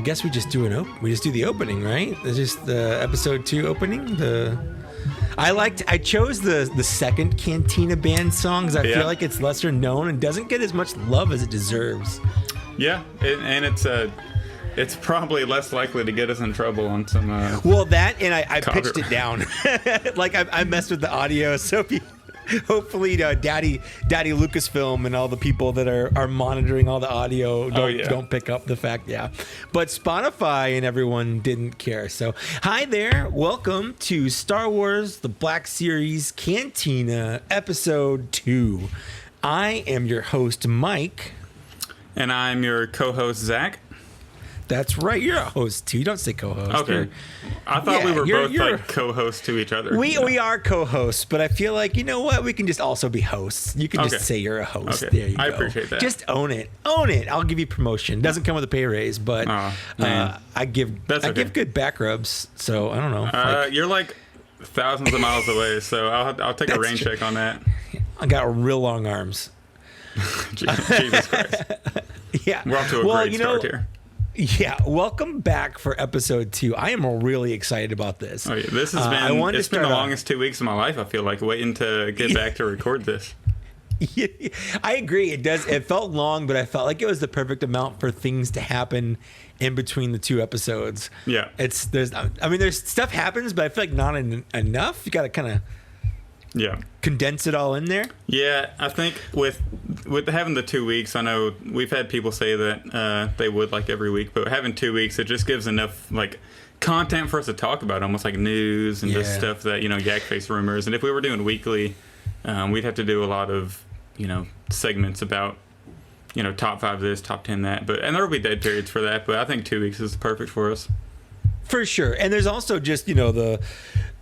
guess we just do the opening, right? It's just the episode 2 opening. I chose the second Cantina band song because I feel like it's lesser known and doesn't get as much love as it deserves. Yeah, and it's probably less likely to get us in trouble on some. Well, that and I pitched it down. Like I messed with the audio, so hopefully Daddy Lucasfilm and all the people that are monitoring all the audio don't pick up the fact. Yeah, but Spotify and everyone didn't care. So hi there, welcome to Star Wars: The Black Series Cantina Episode 2. I am your host Mike, and I'm your co-host Zach. That's right. You're a host too. You don't say co-host. Okay. I thought we were both like co-hosts to each other. We are co-hosts, but I feel like, you know what? We can just also be hosts. You can just say you're a host. Okay. There you go. I appreciate that. Just own it. Own it. I'll give you promotion. Doesn't come with a pay raise, but I give good back rubs. So I don't know. You're like thousands of miles away, so I'll take a rain check on that. I got real long arms. Jesus Christ. Yeah. We're off to a great start here. Yeah, welcome back for episode 2. I am really excited about this. Oh yeah, this has been the longest 2 weeks of my life. I feel like waiting to get back to record this. I agree. It felt long, but I felt like it was the perfect amount for things to happen in between the 2 episodes. Yeah, there's stuff happens, but I feel like not enough. You got to kind of condense it all in there. Yeah, I think with having the 2 weeks, I know we've had people say that they would like every week, but having 2 weeks, it just gives enough like content for us to talk about, almost like news and just stuff that, yak face rumors. And if we were doing weekly, we'd have to do a lot of segments about top 5 this, top 10 that, and there will be dead periods for that, but I think 2 weeks is perfect for us for sure. And there's also just the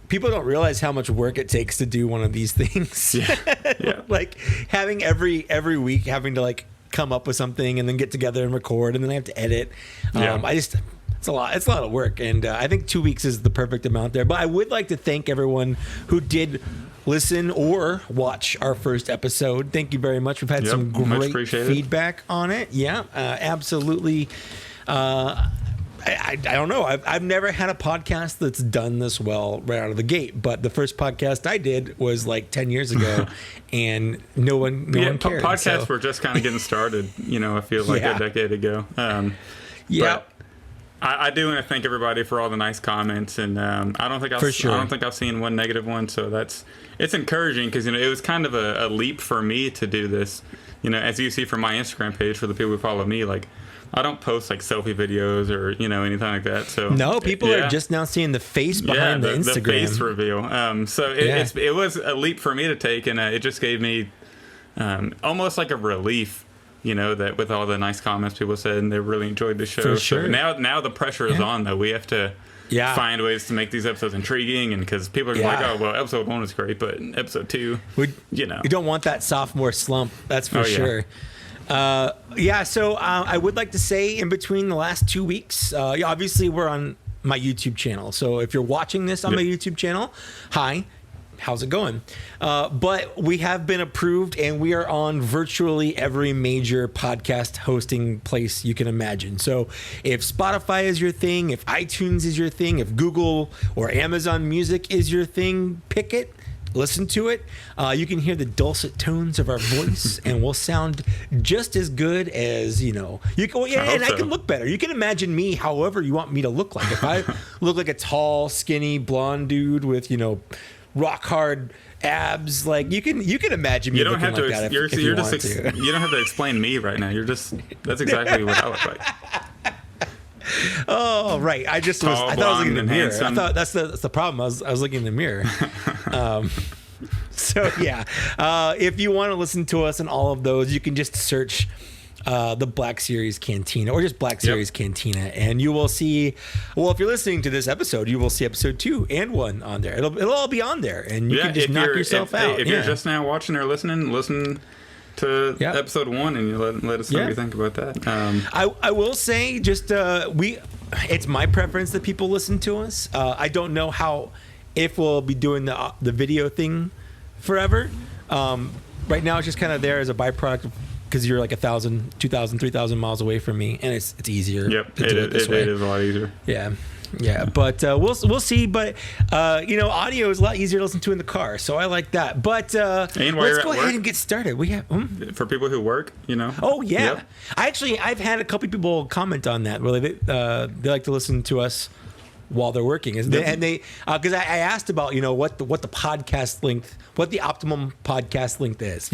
people don't realize how much work it takes to do one of these things. Yeah. Like having every week having to like come up with something and then get together and record and then I have to edit. It's a lot. It's a lot of work, and I think 2 weeks is the perfect amount there. But I would like to thank everyone who did listen or watch our first episode. Thank you very much. We've had some great feedback on it. Yeah, absolutely. I don't know. I've never had a podcast that's done this well right out of the gate. But the first podcast I did was like 10 years ago, and no one cared. Podcasts were just kind of getting started. I feel like a decade ago. But I do want to thank everybody for all the nice comments, and I don't think I've seen one negative one. So it's encouraging because it was kind of a leap for me to do this. As you see from my Instagram page, for the people who follow me, like, I don't post like selfie videos or anything like that. So no, people are just now seeing the face behind the Instagram. The face reveal. So it was a leap for me to take, and it just gave me almost like a relief, that with all the nice comments people said, and they really enjoyed the show. For sure. So now the pressure is on, though. We have to find ways to make these episodes intriguing, and because people are like, oh well, episode 1 was great, but episode 2, you don't want that sophomore slump. That's for sure. So I would like to say in between the last 2 weeks, obviously we're on my YouTube channel. So if you're watching this on my YouTube channel, hi, how's it going? But we have been approved and we are on virtually every major podcast hosting place you can imagine. So if Spotify is your thing, if iTunes is your thing, if Google or Amazon Music is your thing, pick it. Listen to it. You can hear the dulcet tones of our voice, and we'll sound just as good as you can. I can look better. You can imagine me however you want me to look like. If I look like a tall, skinny, blonde dude with rock hard abs, like you can imagine me. You don't have to. Like you don't have to explain me right now. That's exactly what I look like. Oh, right. I thought I was looking in the mirror. I thought that's the problem. I was looking in the mirror. If you want to listen to us in all of those, you can just search the Black Series Cantina or just Black Series Cantina, and you will see. Well, if you're listening to this episode, you will see episode 2 and 1 on there. It'll all be on there, and you can just knock yourself out. If you're just now watching or listening, listen to episode 1 and you let us know what you think about that. I will say just it's my preference that people listen to us. I don't know if we'll be doing the video thing forever. Right now it's just kind of there as a byproduct because you're like 1,000, 2,000, 3,000 miles away from me, and it's easier. Yep, to do it this way. it is a lot easier. Yeah, but we'll see. But audio is a lot easier to listen to in the car, so I like that. But let's go ahead and get started. We have for people who work, Oh yeah, Yep. I've had a couple people comment on that. Where they like to listen to us while they're working, and they because I asked about what the podcast length, what the optimum podcast length is.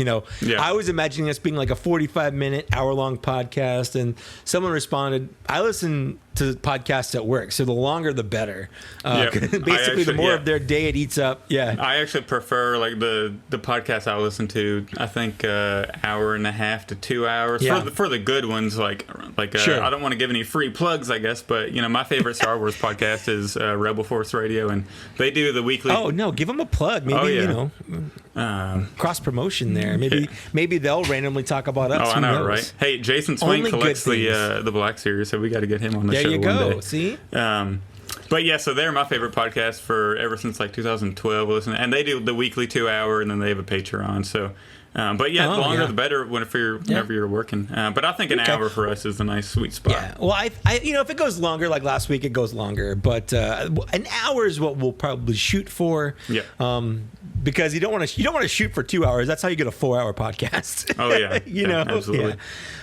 I was imagining us being like a 45-minute, hour-long podcast, and someone responded, "I listen to podcasts at work, so the longer the better." Basically, the more of their day it eats up. Yeah, I actually prefer like the podcasts I listen to. I think hour and a half to 2 hours for the good ones. Like sure. I don't want to give any free plugs, I guess, but my favorite Star Wars podcast is Rebel Force Radio, and they do the weekly. Oh no, give them a plug. Maybe cross promotion there. Maybe they'll randomly talk about us. Oh, I know, right? Hey, Jason Swain collects the Black Series, so we got to get him on the show. There you go. One day. See. But yeah, so they're my favorite podcast for ever since like 2012. And they do the weekly 2 hour, and then they have a Patreon. So, but yeah, the longer the better whenever you're working. But I think an hour for us is a nice sweet spot. Yeah. Well, I if it goes longer, like last week, it goes longer. But an hour is what we'll probably shoot for. Yeah. Because you don't want to shoot for 2 hours. That's how you get a 4-hour podcast. Oh yeah. Absolutely.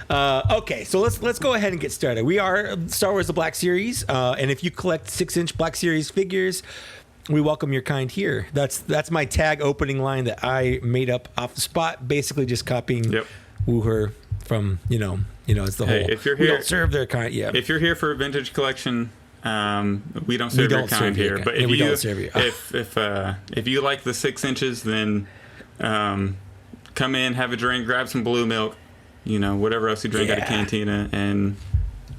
Yeah. Okay, so let's go ahead and get started. We are Star Wars: The Black Series, and if you collect 6-inch Black Series figures, we welcome your kind here. That's my tag opening line that I made up off the spot, basically just copying Wooher from it's the whole. If you're here, we don't serve their kind. Yeah. If you're here for a vintage collection. We don't serve your kind here, but if you like the 6 inches, then come in, have a drink, grab some blue milk, whatever else you drink at a cantina, and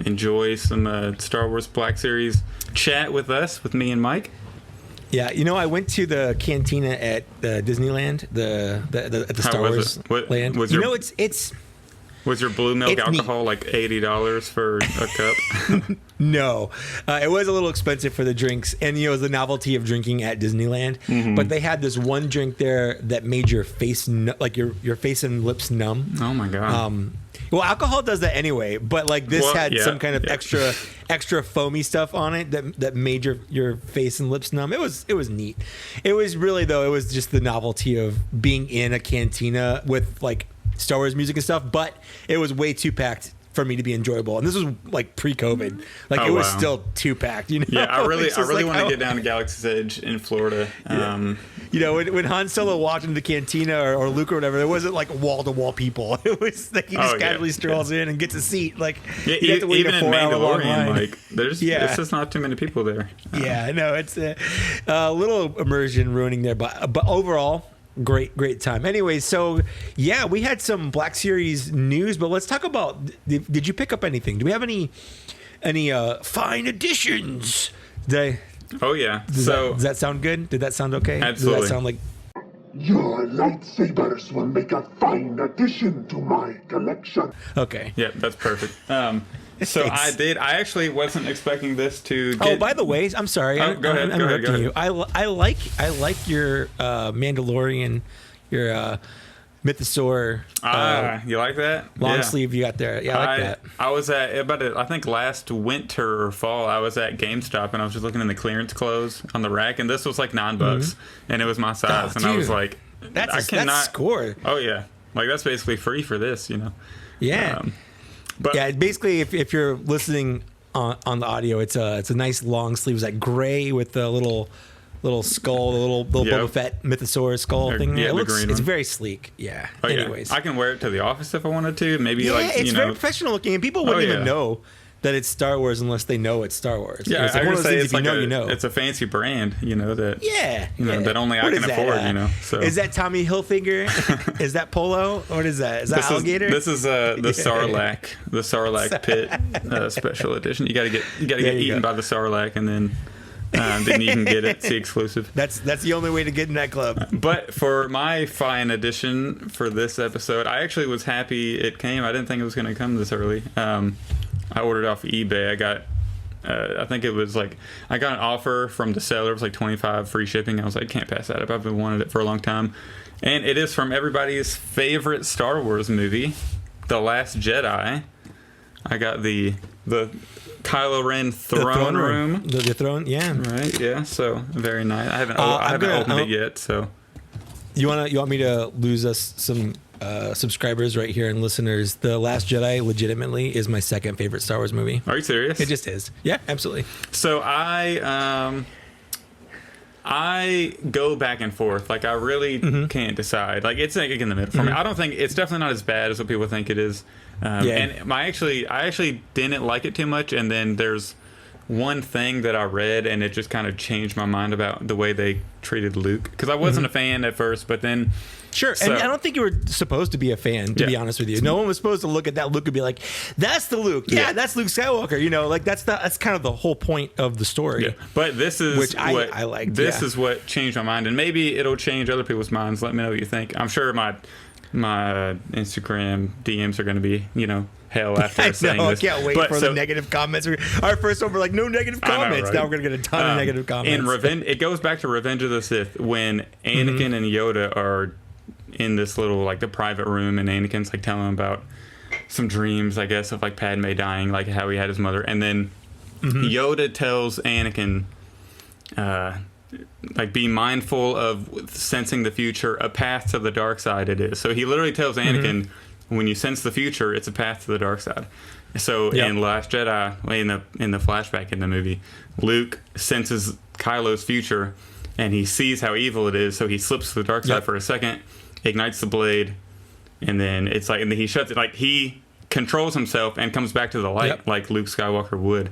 enjoy some Star Wars Black Series chat with us, with me and Mike. Yeah, I went to the cantina at Disneyland, at the Star Wars land. It's was your blue milk alcohol neat. Like $80 for a cup? No, it was a little expensive for the drinks, and it was the novelty of drinking at Disneyland. Mm-hmm. But they had this one drink there that made your face your face and lips numb. Oh my god! Well, alcohol does that anyway, but like this had some kind of extra foamy stuff on it that made your face and lips numb. It was neat. It was really it was just the novelty of being in a cantina with like Star Wars music and stuff, but it was way too packed for me to be enjoyable. And this was like pre-COVID. Like it was still too packed, Yeah, I really want to get down to Galaxy's Edge in Florida. When Han Solo walked into the cantina or Luke or whatever, there wasn't like wall-to-wall people. It was like he just casually strolls in and gets a seat. Like you have to wait even a in 4-hour Mandalorian, like there's just not too many people there. It's a little immersion ruining there, but overall, great time. Anyway, so we had some Black Series news, but let's talk about. Did you pick up anything? Do we have any fine additions? Oh yeah. Does that sound good? Did that sound okay? Absolutely. Does that sound like? Your lightsabers will make a fine addition to my collection. Okay. Yeah, that's perfect. So I actually wasn't expecting this to get... Oh, by the way, I'm sorry. Go ahead. Go ahead. You. I like your Mandalorian, your Mythosaur. You like that? Long sleeve you got there. Yeah, I like that. I was at I think last winter or fall, I was at GameStop and I was just looking in the clearance clothes on the rack, and this was like $9, and it was my size, and I was like, that's score. Oh yeah, like that's basically free for this, Yeah. But basically, if you're listening on the audio, it's a nice long sleeve. It's like gray with the little skull, the little Boba Fett Mythosaur skull thing. There. It's very sleek. Yeah. Oh, anyways, I can wear it to the office if I wanted to. Maybe it's very professional looking, and people wouldn't even know that it's Star Wars unless they know it's Star Wars. Yeah, it's like one of those things. If you like know, it's a fancy brand. That. Yeah. That only I can afford. So is that Tommy Hilfiger? Is that Polo? What is that? Is that alligator? This is the Sarlacc pit special edition. You got to get eaten by the Sarlacc, and then you can get it. It's the exclusive. That's the only way to get in that club. But for my fine edition for this episode, I actually was happy it came. I didn't think it was going to come this early. I ordered off eBay. I got I think it was like I got an offer from the seller. It was like $25 free shipping. I was like, can't pass that up. I've been wanting it for a long time. And it is from everybody's favorite Star Wars movie, The Last Jedi. I got the Kylo Ren throne room. The throne, yeah. Right, yeah. So very nice. I haven't opened it yet. So you want me to lose us some subscribers right here and listeners? The Last Jedi legitimately is my second favorite Star Wars movie. Are you serious? It just is. Yeah, absolutely. So I go back and forth. Like I really can't decide. Like it's like in the middle for me. I don't think it's definitely not as bad as what people think it is. And I actually didn't like it too much. And then there's one thing that I read, and it just kind of changed my mind about the way they treated Luke. Because I wasn't a fan at first, but then. Sure, and I don't think you were supposed to be a fan, to be honest with you. No one was supposed to look at that Luke and be like, "That's the Luke. Yeah, that's Luke Skywalker." You know, like that's kind of the whole point of the story. Yeah. But this is which I like. This is what changed my mind, and maybe it'll change other people's minds. Let me know what you think. I'm sure my Instagram DMs are going to be, hell after saying this. I can't wait for the negative comments. Our first one, we're like, no negative comments. Right? Now we're going to get a ton of negative comments. And it goes back to Revenge of the Sith when Anakin and Yoda are in this little, like, the private room, and Anakin's, like, telling him about some dreams, I guess, of, like, Padme dying, like, how he had his mother. And then Yoda tells Anakin, like, be mindful of sensing the future, a path to the dark side it is. So he literally tells Anakin, when you sense the future, it's a path to the dark side. So in Last Jedi, in the flashback in the movie, Luke senses Kylo's future, and he sees how evil it is, so he slips to the dark side for a second, ignites the blade, and then it's like, and then he shuts it. Like, he controls himself and comes back to the light, like Luke Skywalker would.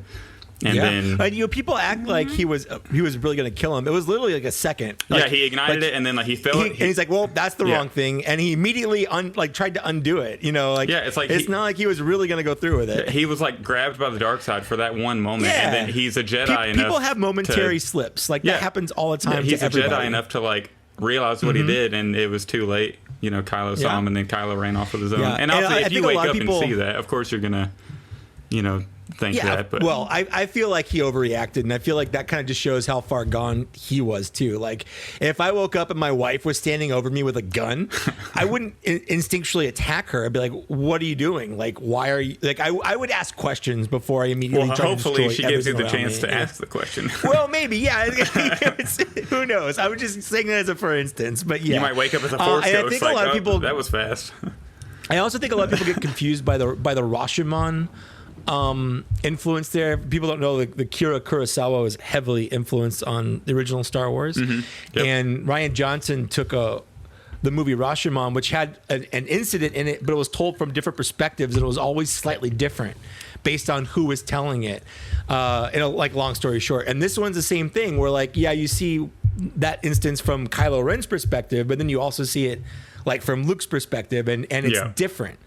And then people act like he was really going to kill him. It was literally like a second. Like, he ignited it, and then like he felt it. And he's like, "Well, that's the wrong thing," and he immediately tried to undo it. It's not like he was really going to go through with it. He was like grabbed by the dark side for that one moment, and then he's a Jedi enough. People have momentary slips. Like that happens all the time. He's to everybody. a Jedi enough to like realize what he did, and it was too late. Kylo saw him, and then Kylo ran off with his own. Yeah. And also, if you wake up and see that, of course you're gonna, think that. But well, I feel like he overreacted, and I feel like that kind of just shows how far gone he was too. Like, if I woke up and my wife was standing over me with a gun, I wouldn't instinctually attack her. I'd be like, "What are you doing? Like, why are you?" Like, I would ask questions before I immediately. Well, hopefully she gives you the chance to ask the question. Well, maybe, yeah. Who knows? I was just saying that as a for instance, but yeah, you might wake up as a Force ghost. I think a lot of people. That was fast. I also think a lot of people get confused by the Rashomon influence there. People don't know the Kira Kurosawa was heavily influenced on the original Star Wars, and Rian Johnson took the movie Rashomon, which had an incident in it, but it was told from different perspectives, and it was always slightly different based on who was telling it. Long story short, and this one's the same thing, where you see that instance from Kylo Ren's perspective, but then you also see it like from Luke's perspective, and it's different.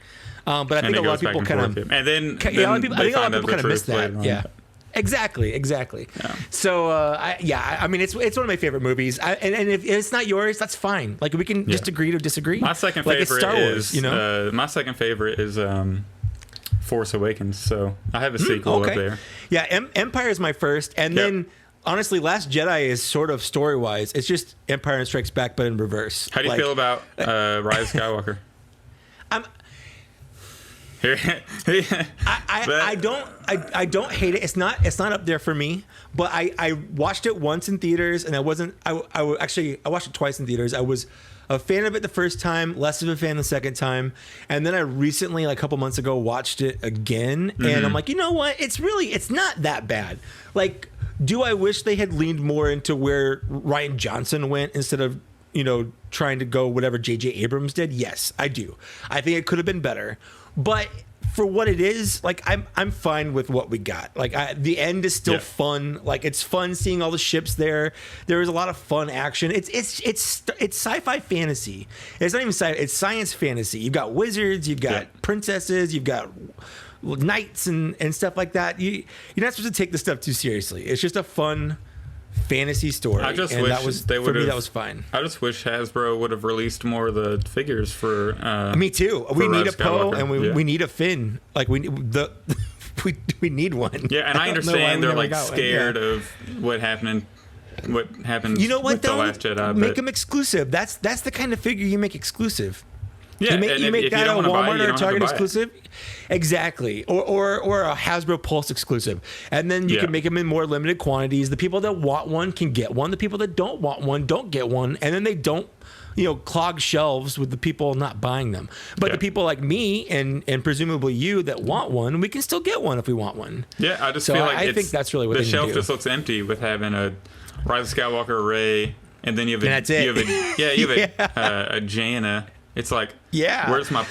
But I think a lot of people kind of, and then I think a lot of people kind of miss that. Yeah, exactly. Yeah. So I mean, it's one of my favorite movies. And if it's not yours, that's fine. Like, we can just agree to disagree. My second favorite it's Star Wars, my second favorite is Force Awakens. So I have a sequel up there. Yeah, Empire is my first, and then. Honestly, Last Jedi is sort of story-wise. It's just Empire Strikes Back, but in reverse. How do you feel about Rise of Skywalker? I don't hate it. It's not up there for me. But I watched it once in theaters, and I watched it twice in theaters. I was a fan of it the first time, less of a fan the second time, and then I recently, like a couple months ago, watched it again, and I'm like, you know what? It's not that bad. Like, do I wish they had leaned more into where Rian Johnson went instead of, trying to go whatever J.J. Abrams did? Yes, I do. I think it could have been better. But for what it is, like, I'm fine with what we got. Like, the end is still fun. Like, it's fun seeing all the ships there. There is a lot of fun action. It's sci-fi fantasy. It's not even sci-fi. It's science fantasy. You've got wizards. You've got princesses. You've got knights and stuff like that. You're not supposed to take this stuff too seriously. It's just a fun fantasy story. I just wish that was fine. I just wish Hasbro would have released more of the figures for. Me too. We need a Poe and we need a Finn. Like, we need one. Yeah, and I understand they're like scared of what happened. What happened? You know what? With the Last Jedi. Make them exclusive. That's the kind of figure you make exclusive. Yeah, you make if you that a don't wanna buy it, Walmart you or a don't have to Target buy it. exclusive. Exactly. Or a Hasbro Pulse exclusive. And then you can make them in more limited quantities. The people that want one can get one. The people that don't want one don't get one. And then they don't, clog shelves with the people not buying them. But the people like me and presumably you that want one, we can still get one if we want one. Yeah, I just So feel like I think that's really what the they shelf need to do. just looks empty with having a Rise of Skywalker array, and then you have And that's it. You have a Jaina. It's like, where's my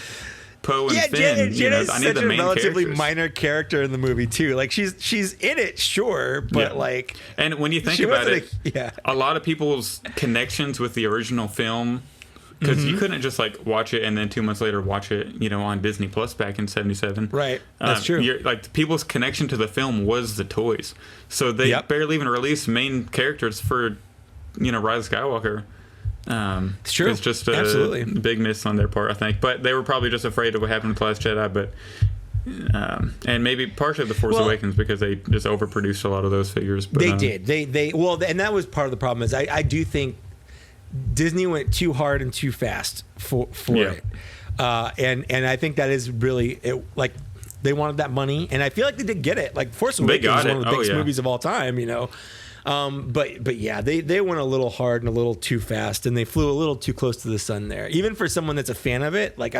Poe and Finn? Jenna's I need such the a main relatively characters. minor character in the movie too. Like she's in it, sure, but like. And when you think she about wasn't it, a lot of people's connections with the original film, because you couldn't just like watch it and then 2 months later watch it, on Disney Plus back in '77. Right, that's true. Like people's connection to the film was the toys, so they barely even released main characters for, Rise of Skywalker. It's true. It's just a big miss on their part, I think. But they were probably just afraid of what happened with Last Jedi, but and maybe partially the Force Awakens, because they just overproduced a lot of those figures. But, they did. And that was part of the problem. Is I do think Disney went too hard and too fast for it, and I think that is really it. Like they wanted that money, and I feel like they did get it. Like Force Awakens is one of the biggest movies of all time, But yeah, they went a little hard and a little too fast, and they flew a little too close to the sun there. Even for someone that's a fan of it, like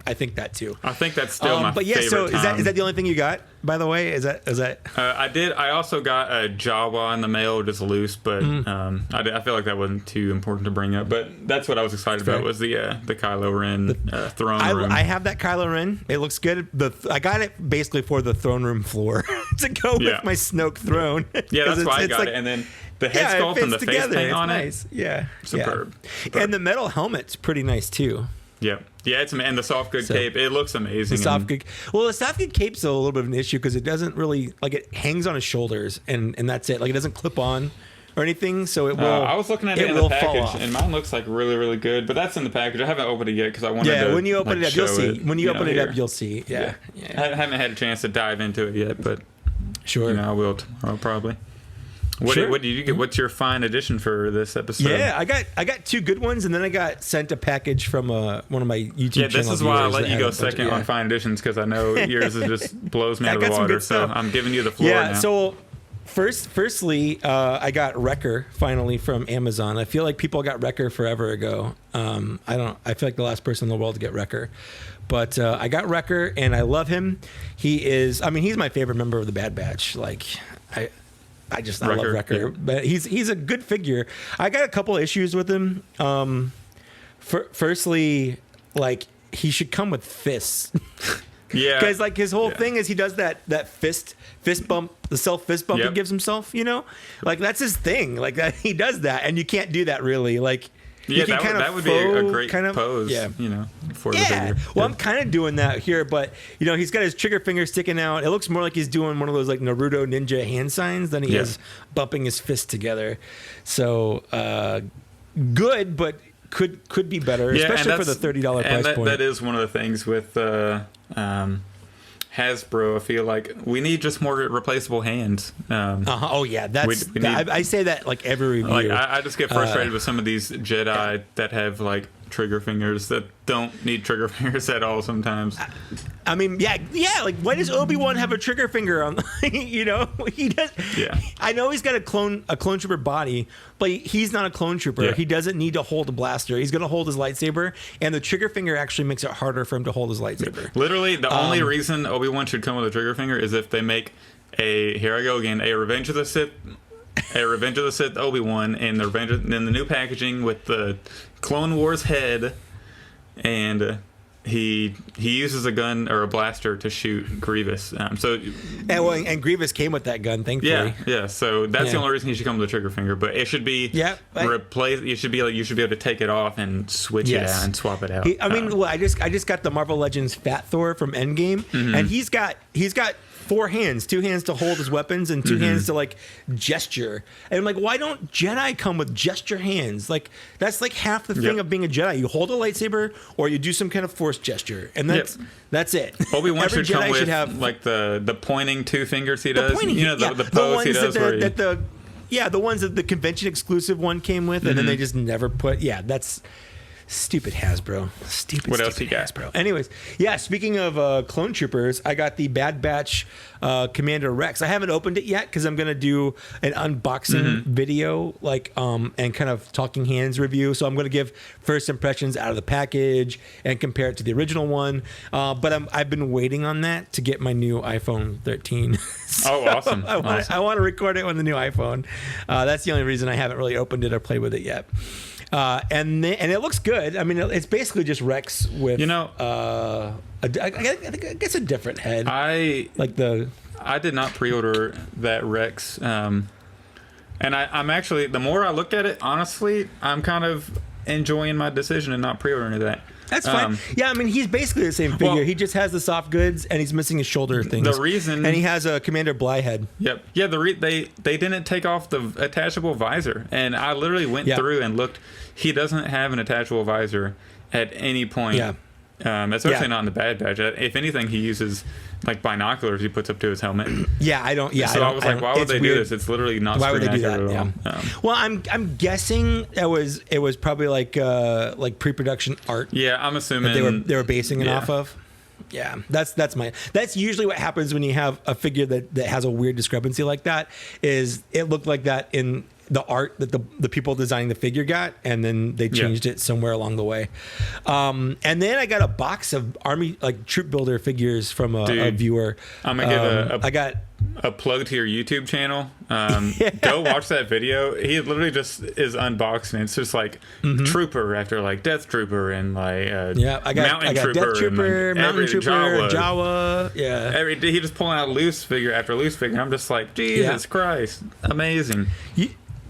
I think that too. I think that's still my but yeah, favorite so time. is that the only thing you got? By the way, is that? I did. I also got a Jawa in the mail, just loose, but I feel like that wasn't too important to bring up. But that's what I was excited about, was the Kylo Ren throne room. I have that Kylo Ren. It looks good. I got it basically for the throne room floor to go with my Snoke throne. Yeah, that's why I got it. And then the head sculpt and the face paint on it. Yeah, superb. And the metal helmet's pretty nice too. Yeah, it's and the soft good cape. It looks amazing. The soft good cape's a little bit of an issue because it doesn't really it hangs on his shoulders and that's it. Like it doesn't clip on or anything, so it will. I was looking at it in the package, and mine looks like really, really good. But that's in the package. I haven't opened it yet because I wanted to. Yeah, when you open it up, you'll see. When you open it here. up, you'll see. Yeah. I haven't had a chance to dive into it yet, but sure, I will tomorrow probably. What did you get? What's your fine edition for this episode? Yeah, I got two good ones, and then I got sent a package from one of my YouTube channels. Yeah, this is why I let you go second on fine editions, because I know yours just blows me out of the water. So I'm giving you the floor now. So firstly, I got Wrecker finally from Amazon. I feel like people got Wrecker forever ago. I feel like the last person in the world to get Wrecker. But I got Wrecker, and I love him. He's my favorite member of the Bad Batch. Like, I love Wrecker, but he's a good figure. I got a couple issues with him. Firstly, like he should come with fists. Yeah, because like his whole thing is he does that fist bump, the self fist bump he gives himself. Like that's his thing. Like that he does that, and you can't do that really. Like. Yeah, that would be a great pose, for the figure. Well, I'm kind of doing that here, but, he's got his trigger finger sticking out. It looks more like he's doing one of those, like, Naruto ninja hand signs than he is bumping his fists together. So, good, but could be better, especially for the $30 price point. That is one of the things with Hasbro. I feel like we need just more replaceable hands. Oh yeah, I say that like every review. Like I just get frustrated with some of these Jedi that have like trigger fingers that don't need trigger fingers at all sometimes. I mean, yeah. Like, why does Obi-Wan have a trigger finger on? He does. Yeah. I know he's got a clone trooper body, but he's not a clone trooper. Yeah. He doesn't need to hold a blaster. He's going to hold his lightsaber, and the trigger finger actually makes it harder for him to hold his lightsaber. Literally, the only reason Obi-Wan should come with a trigger finger is if they make a Revenge of the Sith. A Revenge of the Sith Obi-Wan, and then the new packaging with the Clone Wars head, and he uses a gun or a blaster to shoot Grievous. And Grievous came with that gun, thankfully. Yeah. So that's the only reason he should come with a trigger finger. But it should be replaced. You should be able to take it off and switch it out and swap it out. I just got the Marvel Legends Fat Thor from Endgame, and he's got 4 hands, 2 hands to hold his weapons and 2 hands to like gesture. And I'm like, why don't Jedi come with gesture hands? Like that's like half the thing of being a Jedi. You hold a lightsaber or you do some kind of force gesture, and that's it. Obi-Wan should come with have like the pointing 2 fingers he does. The pose he does. The ones that the convention exclusive one came with, and then they just never put. Yeah, that's. Stupid Hasbro. What else you got? Hasbro. Anyways, yeah, speaking of clone troopers, I got the Bad Batch Commander Rex. I haven't opened it yet because I'm going to do an unboxing video, and kind of talking hands review. So I'm going to give first impressions out of the package and compare it to the original one. But I've been waiting on that to get my new iPhone 13. Oh, awesome. I want to record it on the new iPhone. That's the only reason I haven't really opened it or played with it yet. And it looks good. I mean, it's basically just Rex with I guess a different head. I did not pre-order that Rex, and I'm actually, the more I look at it, honestly, I'm kind of enjoying my decision and not pre-ordering that. That's fine. Yeah, I mean, he's basically the same figure. He just has the soft goods, and he's missing his shoulder things. The reason, and he has a Commander Bly head. Yep. Yeah. They didn't take off the attachable visor, and I literally went through and looked. He doesn't have an attachable visor at any point. Yeah. Especially not in the Bad Batch. If anything, he uses like binoculars he puts up to his helmet. Yeah, I don't. Yeah, so I was like, why would they do this? It's literally not. Why would they do that? At all. Yeah. Well, I'm guessing it was probably like pre-production art. Yeah, I'm assuming that they were basing it off of. Yeah, that's usually what happens when you have a figure that has a weird discrepancy like that. Is it looked like that in the art that the people designing the figure got, and then they changed it somewhere along the way. And then I got a box of army troop builder figures from a viewer. I'm gonna give a plug to your YouTube channel. Go watch that video. He literally just is unboxing. It's just like Trooper after like Death Trooper and like I got Death Trooper, Mountain Trooper, Jawa. Yeah, he just pulling out loose figure after loose figure. I'm just like, Jesus Christ, amazing.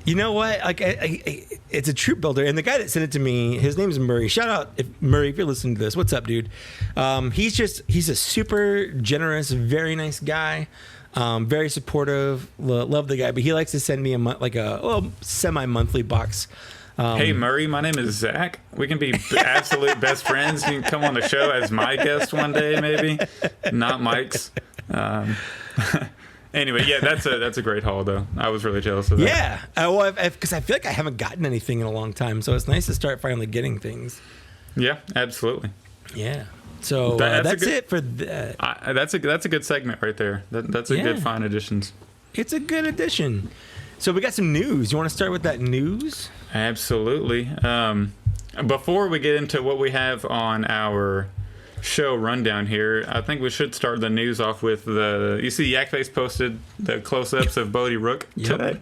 You know what? It's a troop builder, and the guy that sent it to me, his name is Murray. Shout out, Murray, if you're listening to this. What's up, dude? He's a super generous, very nice guy, very supportive. Love the guy, but he likes to send me a semi-monthly box. Hey Murray, my name is Zach. We can be absolute best friends. You can come on the show as my guest one day, maybe, not Mike's. Anyway, yeah, that's a great haul, though. I was really jealous of that. Yeah, because I feel like I haven't gotten anything in a long time, so it's nice to start finally getting things. Yeah, absolutely. Yeah. So that's it for that. That's a good segment right there. That's a good fine additions. It's a good addition. So we got some news. You want to start with that news? Absolutely. Before we get into what we have on our show rundown here, I think we should start the news off with you see Yakface posted the close-ups of Bodhi Rook today.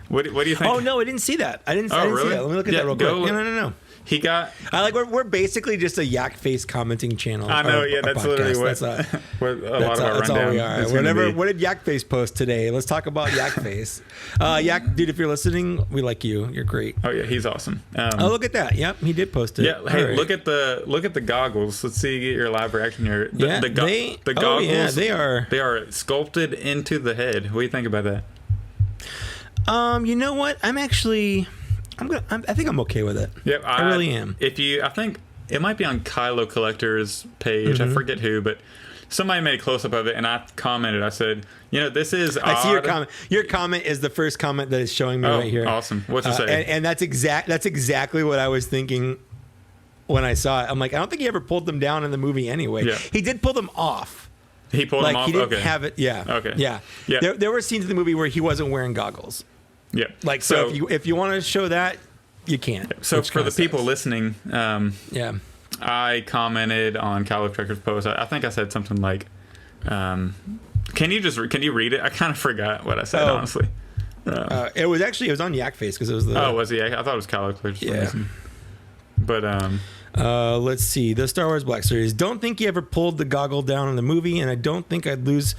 What do you think? Oh no, I didn't see that. I didn't see that. Let me look at that real quick. No. He got. We're basically just a Yak Face commenting channel. I know, that's podcast. Literally what a lot of our rundown. That's all we are. What did Yak Face post today? Let's talk about Yak Face. Yak, dude, if you're listening, we like you. You're great. Oh yeah, he's awesome. Look at that. Yep, he did post it. Yeah. Hey, look at the goggles. Let's see, get your live reaction here. The goggles. Oh, yeah, they are sculpted into the head. What do you think about that? You know what? I think I'm okay with it. Yep, I really am. I think it might be on Kylo Collector's page. I forget who, but somebody made a close up of it, and I commented. I said, this is odd. I see your comment. Your comment is the first comment that is showing me right here. Awesome. What's it say? And that's exactly what I was thinking when I saw it. I'm like, I don't think he ever pulled them down in the movie anyway. Yeah. He did pull them off. He pulled them off. He didn't have it. Yeah. Okay. Yeah. There were scenes in the movie where he wasn't wearing goggles. Yeah. So if you want to show that, you can. So for the people listening, I commented on Kylo Collector's post. I think I said something like, "Can you read it?" I kind of forgot what I said, honestly. It was on Yak Face because it was the. Oh, was he? I thought it was Kylo Collector. Yeah. But let's see. The Star Wars Black Series. Don't think he ever pulled the goggle down in the movie, and I don't think I'd lose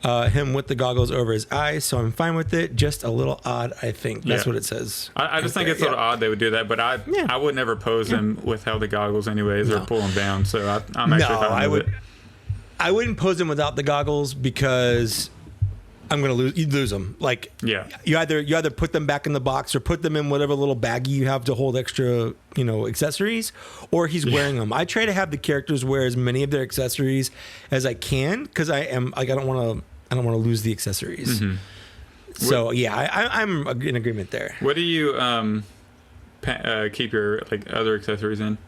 him with the goggles over his eyes, so I'm fine with it. Just a little odd, I think. That's what it says. I just think it's a little odd they would do that, but I would never pose him without the goggles anyways, or pull him down, so I'm actually fine with it. I wouldn't pose him without the goggles because I'm going to lose. You'd lose them. You either put them back in the box or put them in whatever little baggie you have to hold extra, accessories, or he's wearing them. I try to have the characters wear as many of their accessories as I can because I don't want to lose the accessories. Mm-hmm. So I'm in agreement there. What do you keep your like other accessories in?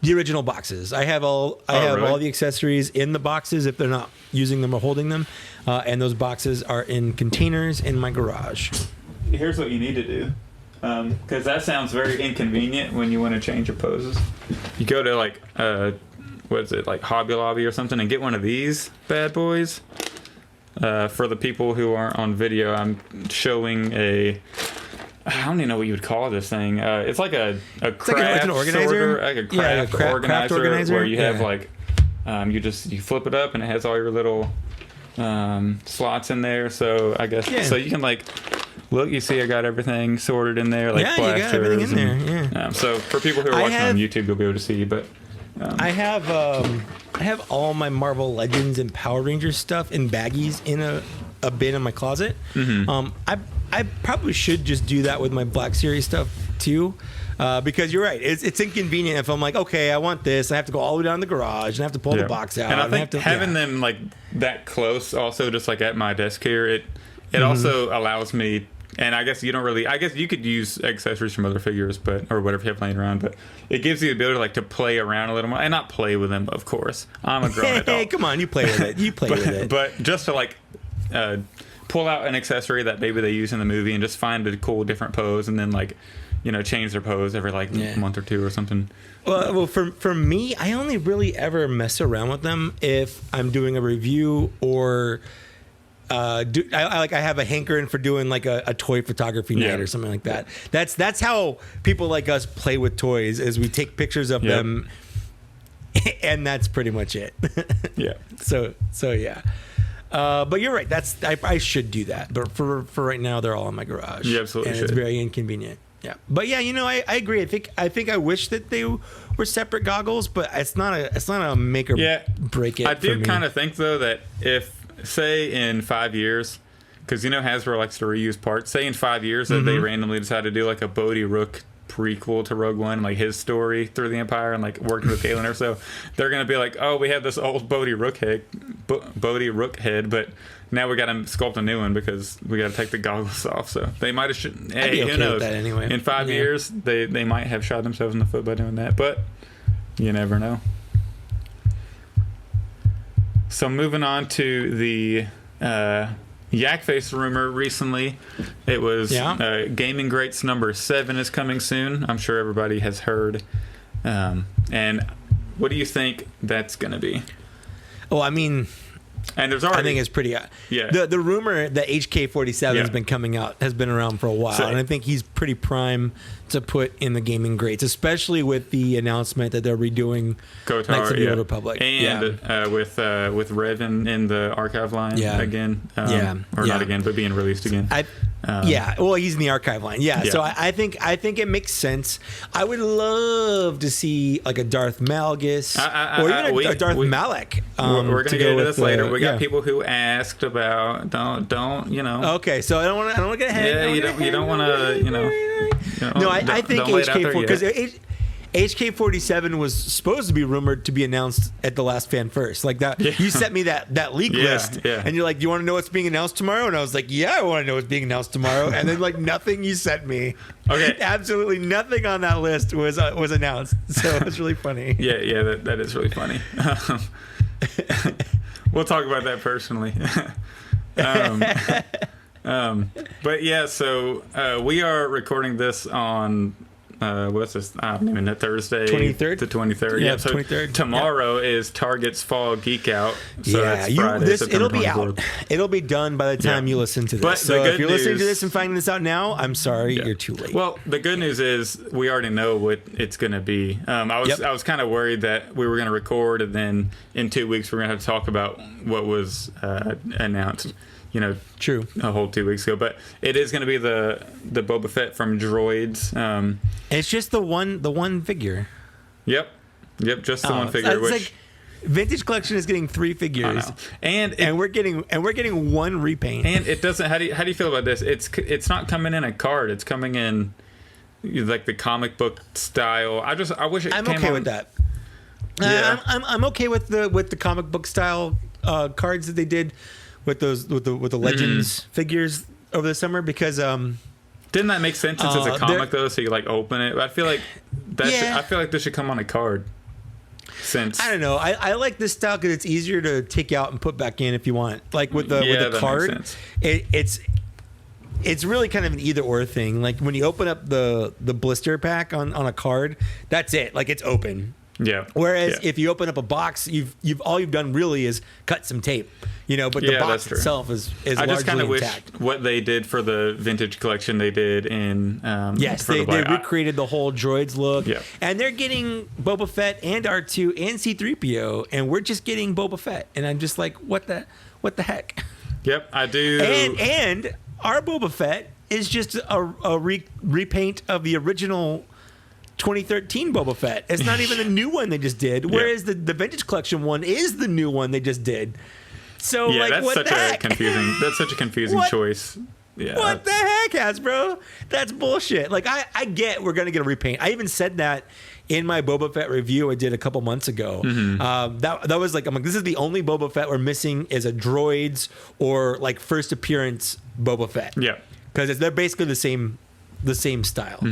The original boxes. I have all really? the accessories in the boxes if they're not using them or holding them, and those boxes are in containers in my garage. Here's what you need to do, because that sounds very inconvenient when you want to change your poses. You go to like what is it, like Hobby Lobby or something, and get one of these bad boys. For the people who aren't on video, I'm showing I don't even know what you would call this thing. It's like a craft like an organizer, sorter, like a craft, craft organizer, where you have like you flip it up and it has all your little slots in there. So I guess so you can like look. You see, I got everything sorted in there, like you got everything in there. Yeah. So for people who are watching on YouTube, you'll be able to see. But I have all my Marvel Legends and Power Rangers stuff in baggies in a bin in my closet. Mm-hmm. I probably should just do that with my Black Series stuff too, because you're right. It's inconvenient if I'm like, okay, I want this. I have to go all the way down to the garage and I have to pull the box out. And I think having them like that close, also just like at my desk here, it also allows me. And I guess you don't really. I guess you could use accessories from other figures, or whatever you have laying around. But it gives you the ability like to play around a little more, and not play with them, of course. I'm a grown adult. Hey, come on, you play with it. You play with it. But just to like pull out an accessory that maybe they use in the movie, and just find a cool different pose, and then like change their pose every like month or two or something. Well, for me, I only really ever mess around with them if I'm doing a review or. I have a hankering for doing like a toy photography night or something like that. That's how people like us play with toys, is we take pictures of them, and that's pretty much it. So yeah. But you're right. I should do that. But for right now, they're all in my garage. You absolutely should. It's very inconvenient. Yeah. But yeah, I agree. I think I wish that they were separate goggles, but it's not a make or break it. I do kind of think though that if, say in 5 years, because Hasbro likes to reuse parts. Say in 5 years that they randomly decide to do like a Bodhi Rook prequel to Rogue One, like his story through the Empire and like working with Galen or so, they're gonna be like, oh, we have this old Bodhi Rook head, but now we got to sculpt a new one because we got to take the goggles off. So they might have. Hey, who knows? With that anyway. In 5 years, they might have shot themselves in the foot by doing that, but you never know. So moving on to the Yak Face rumor recently. It was Gaming Greats number 7 is coming soon. I'm sure everybody has heard. And what do you think that's going to be? Oh, I mean... And there's already... I think it's pretty... The rumor that HK47 has been coming out has been around for a while. And I think he's pretty prime to put in the Gaming Greats, especially with the announcement that they're redoing KOTOR, Knights of the Old Republic. And with Rev in the archive line again. Or not again, but being released again. Well, he's in the archive line. So I think it makes sense. I would love to see like a Darth Malgus or even a Darth Malak. We're going to get into this later. We got people who asked about don't. Okay, so I don't want to get ahead. You don't want to No, I think HK4 because HK47 was supposed to be rumored to be announced at the last Fan First. Like that, you sent me that leak list, and you're like, "Do you want to know what's being announced tomorrow?" And I was like, "Yeah, I want to know what's being announced tomorrow." And then like nothing you sent me, absolutely nothing on that list was announced. So it's really funny. That is really funny. We'll talk about that personally. But yeah, so we are recording this on what's this? I don't even know. Thursday, 23rd. The 23rd. Yeah, so 23rd. Tomorrow is Target's Fall Geek Out. So that's Friday, it'll be 24th. out. It'll be done by the time you listen to this. But so if you're listening to this and finding this out now, I'm sorry, you're too late. Well, the good news is we already know what it's going to be. I was kind of worried that we were going to record and then in 2 weeks we're going to have to talk about what was announced. True. A whole 2 weeks ago, but it is going to be the Boba Fett from Droids. It's just the one figure. Yep, just the one figure. It's like Vintage Collection is getting 3 figures, and we're getting one repaint. And it doesn't. How do you feel about this? It's not coming in a card. It's coming in like the comic book style. I wish it. I'm came okay on, with that. Yeah. I'm okay with the comic book style cards that they did with the Legends figures over the summer because Didn't that make sense since it's a comic though? So you like open it. I feel like I feel like this should come on a card. Since I don't know, I like this style because it's easier to take out and put back in if you want. Like with the card, it's really kind of an either or thing. Like when you open up the blister pack on a card, that's it. Like it's open. Yeah. Whereas if you open up a box, you've all you've done really is cut some tape, but the box itself is I just kind of wish intact. what they did for the vintage collection they did in yes, they recreated the whole droids look. Yeah. And they're getting Boba Fett and R2 and C-3PO, and we're just getting Boba Fett, and I'm just like, what the heck? Yep, I do. And our Boba Fett is just a repaint of the original 2013 Boba Fett. It's not even the new one they just did. Whereas the vintage collection one is the new one they just did. So that's what such the a heck? confusing. That's such a confusing choice. Yeah. What the heck, Hasbro? That's bullshit. Like I get we're gonna get a repaint. I even said that in my Boba Fett review I did a couple months ago. That was like, I'm like, this is the only Boba Fett we're missing is a droids or like first appearance Boba Fett. Yeah. Because they're basically the same style.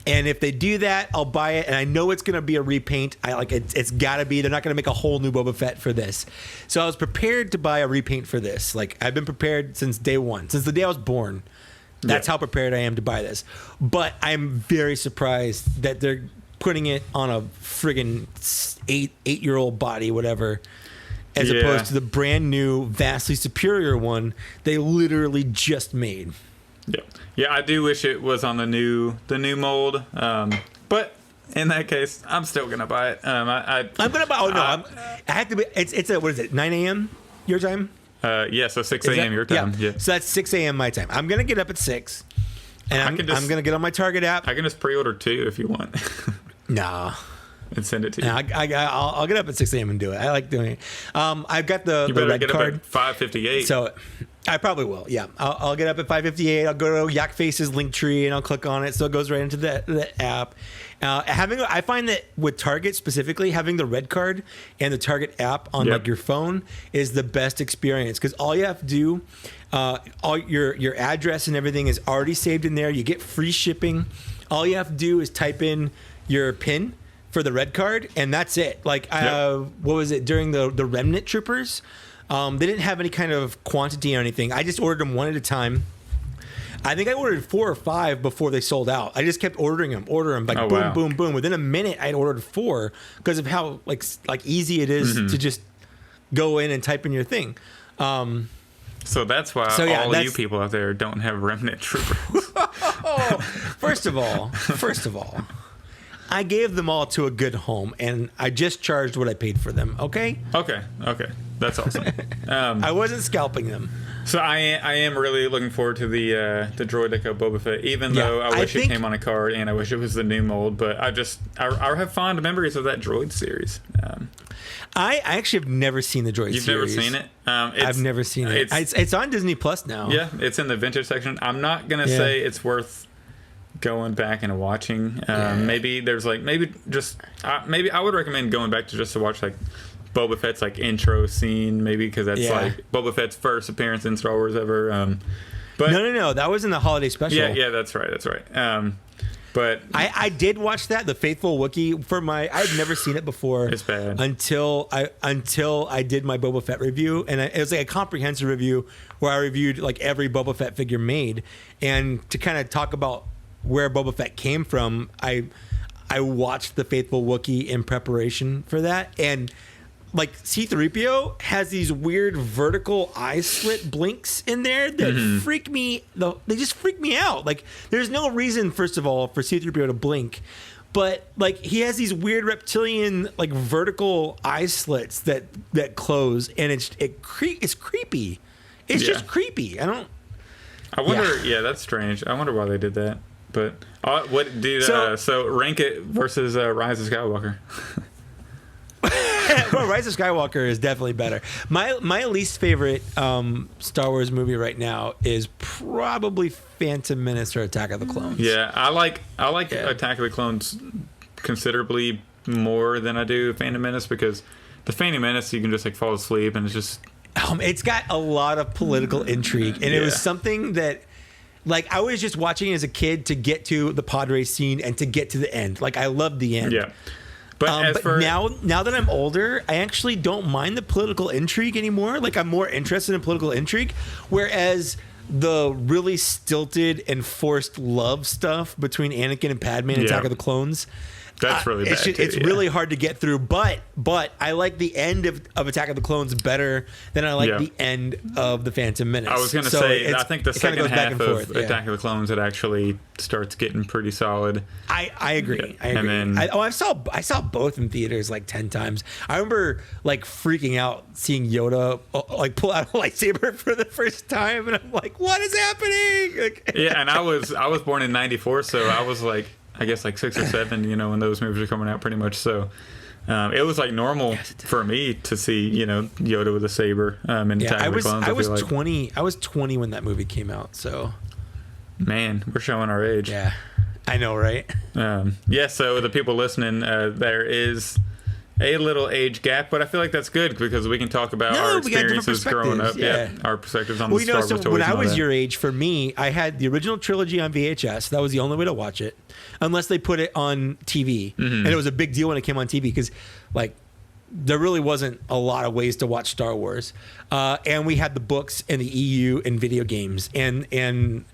And if they do that, I'll buy it. And I know it's going to be a repaint. It's got to be. They're not going to make a whole new Boba Fett for this. So I was prepared to buy a repaint for this. Like I've been prepared since day one, since the day I was born. That's how prepared I am to buy this. But I'm very surprised that they're putting it on a friggin' 8-year-old body, whatever, as opposed to the brand new, vastly superior one they literally just made. Yeah, I do wish it was on the new mold, but in that case, I'm still gonna buy it. I'm gonna buy. Oh no, I have to be. It's a, what is it? 9 a.m. your time? Yeah, so 6 a.m. your time. Yeah. So that's 6 a.m. my time. I'm gonna get up at 6, and I'm gonna get on my Target app. I can just pre-order 2 if you want. Nah. And send it to you. I'll get up at 6 a.m. and do it. I like doing it. I've got the red get card. Up at 5:58. So I probably will. Yeah, I'll get up at 5:58. I'll go to Yak Face's link tree and I'll click on it, so it goes right into the app. I find that with Target specifically, having the red card and the Target app on like your phone is the best experience because all you have to do, all your address and everything is already saved in there. You get free shipping. All you have to do is type in your PIN for the red card, and that's it. Like, what was it during the Remnant Troopers? They didn't have any kind of quantity or anything. I just ordered them one at a time. I think I ordered 4 or 5 before they sold out. I just kept ordering them, like boom, boom, boom. Within a minute, I'd ordered 4 because of how like easy it is to just go in and type in your thing. So that's why all you people out there don't have Remnant Troopers. First of all, I gave them all to a good home, and I just charged what I paid for them. Okay. That's awesome. I wasn't scalping them. So I am really looking forward to the Droid Deco Boba Fett, even though I wish it came on a card and I wish it was the new mold. But I have fond memories of that Droid series. I actually have never seen the Droid series. You've never seen it? I've never seen it. It's on Disney Plus now. Yeah, it's in the vintage section. I'm not gonna say it's worth going back and watching. Maybe there's maybe I would recommend going back to watch like Boba Fett's like intro scene, maybe because that's like Boba Fett's first appearance in Star Wars ever. But no, that was in the holiday special. Yeah, that's right. But I did watch that, The Faithful Wookiee, I'd never seen it before. It's bad until I did my Boba Fett review, and it was like a comprehensive review where I reviewed like every Boba Fett figure made, and to kind of talk about where Boba Fett came from, I watched The Faithful Wookiee in preparation for that, and like C-3PO has these weird vertical eye slit blinks in there that freak me. They just freak me out. Like there's no reason, first of all, for C-3PO to blink, but like he has these weird reptilian like vertical eye slits that close, and it's creepy. It's just creepy. I wonder. Yeah, that's strange. I wonder why they did that. But what did so rank it versus Rise of Skywalker? Well, Rise of Skywalker is definitely better. My least favorite Star Wars movie right now is probably Phantom Menace or Attack of the Clones. Yeah, I like Attack of the Clones considerably more than I do Phantom Menace, because the Phantom Menace you can just like fall asleep and it's just it's got a lot of political intrigue, and it was something that Like I was just watching as a kid to get to the pod race scene and to get to the end. Like I loved the end. Yeah. But now that I'm older, I actually don't mind the political intrigue anymore. Like I'm more interested in political intrigue, whereas the really stilted and forced love stuff between Anakin and Padme in Attack of the Clones. That's really bad. It's really hard to get through, but I like the end of Attack of the Clones better than I like the end of the Phantom Menace. I was going to say, I think the second half of Attack of the Clones, it actually starts getting pretty solid. I agree. Yeah. I agree. And then, I saw both in theaters like 10 times. I remember like freaking out seeing Yoda like pull out a lightsaber for the first time, and I'm like, what is happening? Like, yeah, and I was born in '94, so I was like, I guess like 6 or 7, when those movies were coming out pretty much. So it was like normal for me to see, Yoda with a saber in Attack of the Clones. I was 20. I was 20 when that movie came out. So, man, we're showing our age. Yeah, I know, right? So the people listening, there is a little age gap, but I feel like that's good because we can talk about our experiences growing up. Yeah, our perspectives on the Star Wars toys. When I was your age, for me, I had the original trilogy on VHS. That was the only way to watch it, unless they put it on TV. And it was a big deal when it came on TV because, like, there really wasn't a lot of ways to watch Star Wars. And we had the books and the EU and video games. And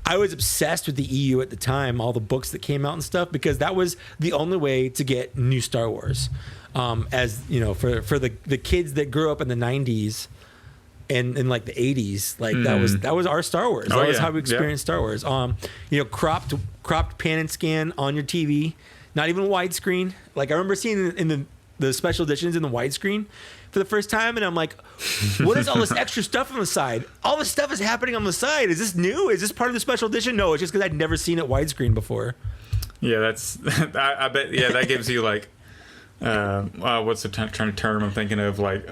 I was obsessed with the EU at the time, all the books that came out and stuff, because that was the only way to get new Star Wars. As you know, for the kids that grew up in the 90s and in like the 80s, like that was our Star Wars. That was how we experienced Star Wars. Cropped pan and scan on your TV, not even widescreen. Like I remember seeing in the special editions in the widescreen for the first time, and I'm like, what is all this extra stuff on the side? All this stuff is happening on the side. Is this new? Is this part of the special edition? No, it's just because I'd never seen it widescreen before. Yeah, that's I bet. Yeah, that gives you like what's the term I'm thinking of, like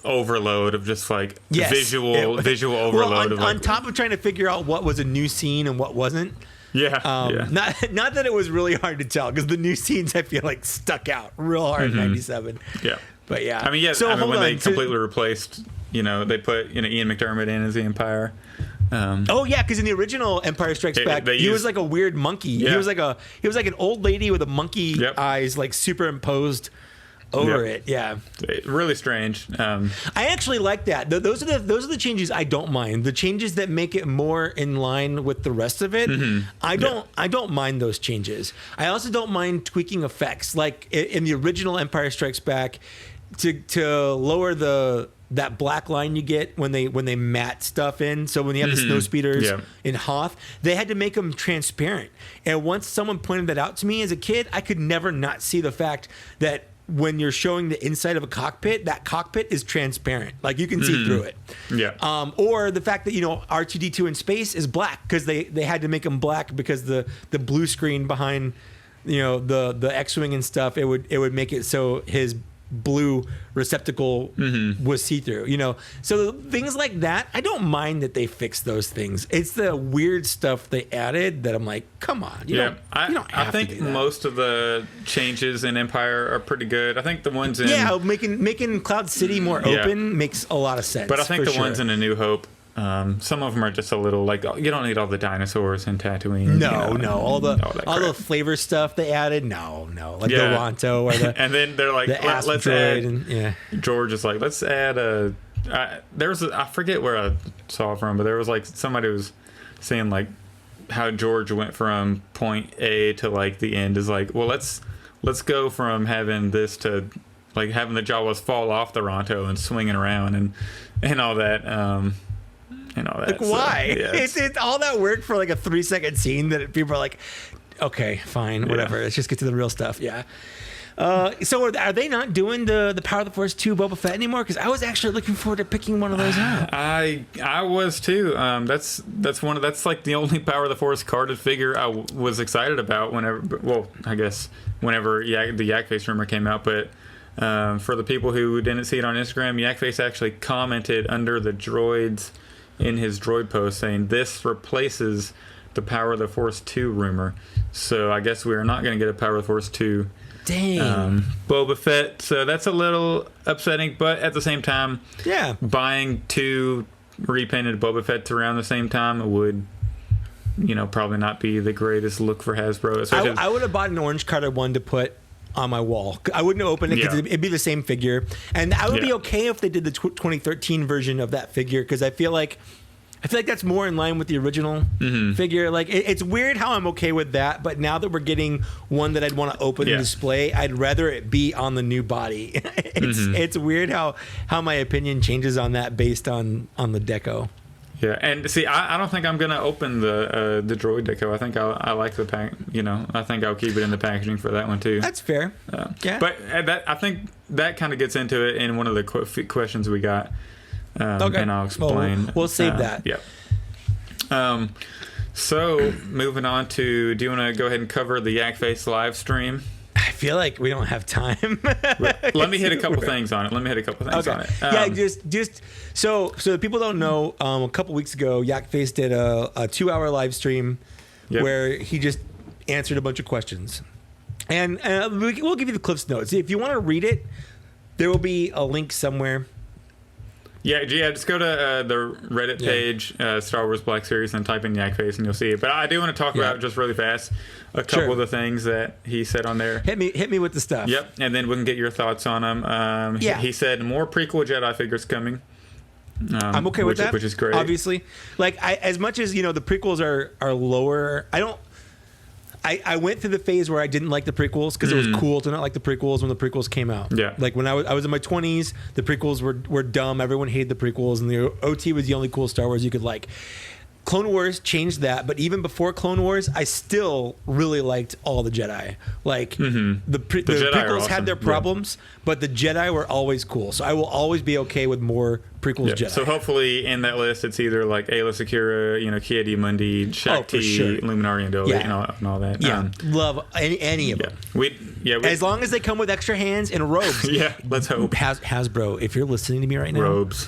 overload of just like visual overload. Well, on top of trying to figure out what was a new scene and what wasn't. Not that it was really hard to tell, because the new scenes I feel like stuck out real hard in '97. Yeah, but yeah. I mean, So when they completely replaced, they put Ian McDermott in as the Empire. Because in the original Empire Strikes Back, he was like a weird monkey. Yeah. He was like an old lady with a monkey eyes, like superimposed over it. Yeah, really strange. I actually like that. Those are the changes I don't mind. The changes that make it more in line with the rest of it. I don't mind those changes. I also don't mind tweaking effects, like in the original Empire Strikes Back, to lower that black line you get when they matte stuff in. So when you have the snow speeders in Hoth, they had to make them transparent. And once someone pointed that out to me as a kid, I could never not see the fact that when you're showing the inside of a cockpit, that cockpit is transparent. Like you can see through it. Yeah. Or the fact that, R2-D2 in space is black because they had to make him black because the blue screen behind, the X-Wing and stuff, it would make it so his blue receptacle was see-through, so things like that, I don't mind that they fixed those things. It's the weird stuff they added that I'm like, come on, you don't have I think to do that. Most of the changes in Empire are pretty good. I think the ones in making Cloud City more open makes a lot of sense, but I think the ones in A New Hope, some of them are just a little like, you don't need all the dinosaurs in Tatooine. All the flavor stuff they added. Like the Ronto or the and then they're like, let's add. George is like, let's add I forget where I saw it from, but there was like somebody was saying like how George went from point A to like the end is like, well, let's go from having this to like having the Jawas fall off the Ronto and swinging around and all that. Like, why? It's all that work for like a 3-second scene that people are like, okay, fine, whatever. Let's just get to the real stuff. Yeah. So are they not doing the Power of the Force 2 Boba Fett anymore? Because I was actually looking forward to picking one of those out. I was too. That's like the only Power of the Force carded figure I was excited about whenever the Yak Face rumor came out. But for the people who didn't see it on Instagram, Yak Face actually commented under the droids in his droid post saying this replaces the Power of the Force 2 rumor. So I guess we are not going to get a Power of the Force 2 Boba Fett. So that's a little upsetting, but at the same time, buying 2 repainted Boba Fett around the same time, it would, probably not be the greatest look for Hasbro. I would have bought an orange colored one to put on my wall. I wouldn't open it because it'd be the same figure, and I would be okay if they did the 2013 version of that figure, because I feel like that's more in line with the original figure. Like it's weird how I'm okay with that, but now that we're getting one that I'd want to open and display, I'd rather it be on the new body. It's weird how my opinion changes on that based on the deco. Yeah, and see, I don't think I'm gonna open the droid deco. I think I like the pack. I think I'll keep it in the packaging for that one too. That's fair. Yeah, but I think that kind of gets into it in one of the questions we got. And I'll explain. We'll save that. Yeah. So moving on to, do you want to go ahead and cover the Yak Face live stream? I feel like we don't have time. Let me hit a couple things on it. On it. Yeah, just so people don't know, a couple weeks ago, Yak Face did a 2-hour live stream where he just answered a bunch of questions. And we'll give you the Cliff's Notes. If you want to read it, there will be a link somewhere. Yeah, just go to the Reddit page, Star Wars Black Series, and type in Yak Face, and you'll see it. But I do want to talk about, just really fast, a couple of the things that he said on there. Hit me with the stuff. Yep, and then we can get your thoughts on them. He said more prequel Jedi figures coming. I'm okay with that, which is great. Obviously, like as much as the prequels are lower. I went through the phase where I didn't like the prequels because it was cool to not like the prequels when the prequels came out. Yeah. Like when I was in my 20s, the prequels were dumb. Everyone hated the prequels, and the OT was the only cool Star Wars you could like. Clone Wars changed that, but even before Clone Wars, I still really liked all the Jedi. Like the prequels awesome. had their problems, but the Jedi were always cool. So I will always be okay with more prequels Jedi. So hopefully in that list, it's either like Ayla Secura, Ki-Adi Mundi, Shakti, Luminary Andoli, and all that. Yeah, love any of them. As long as they come with extra hands and robes. Let's hope. Hasbro, if you're listening to me right now, robes.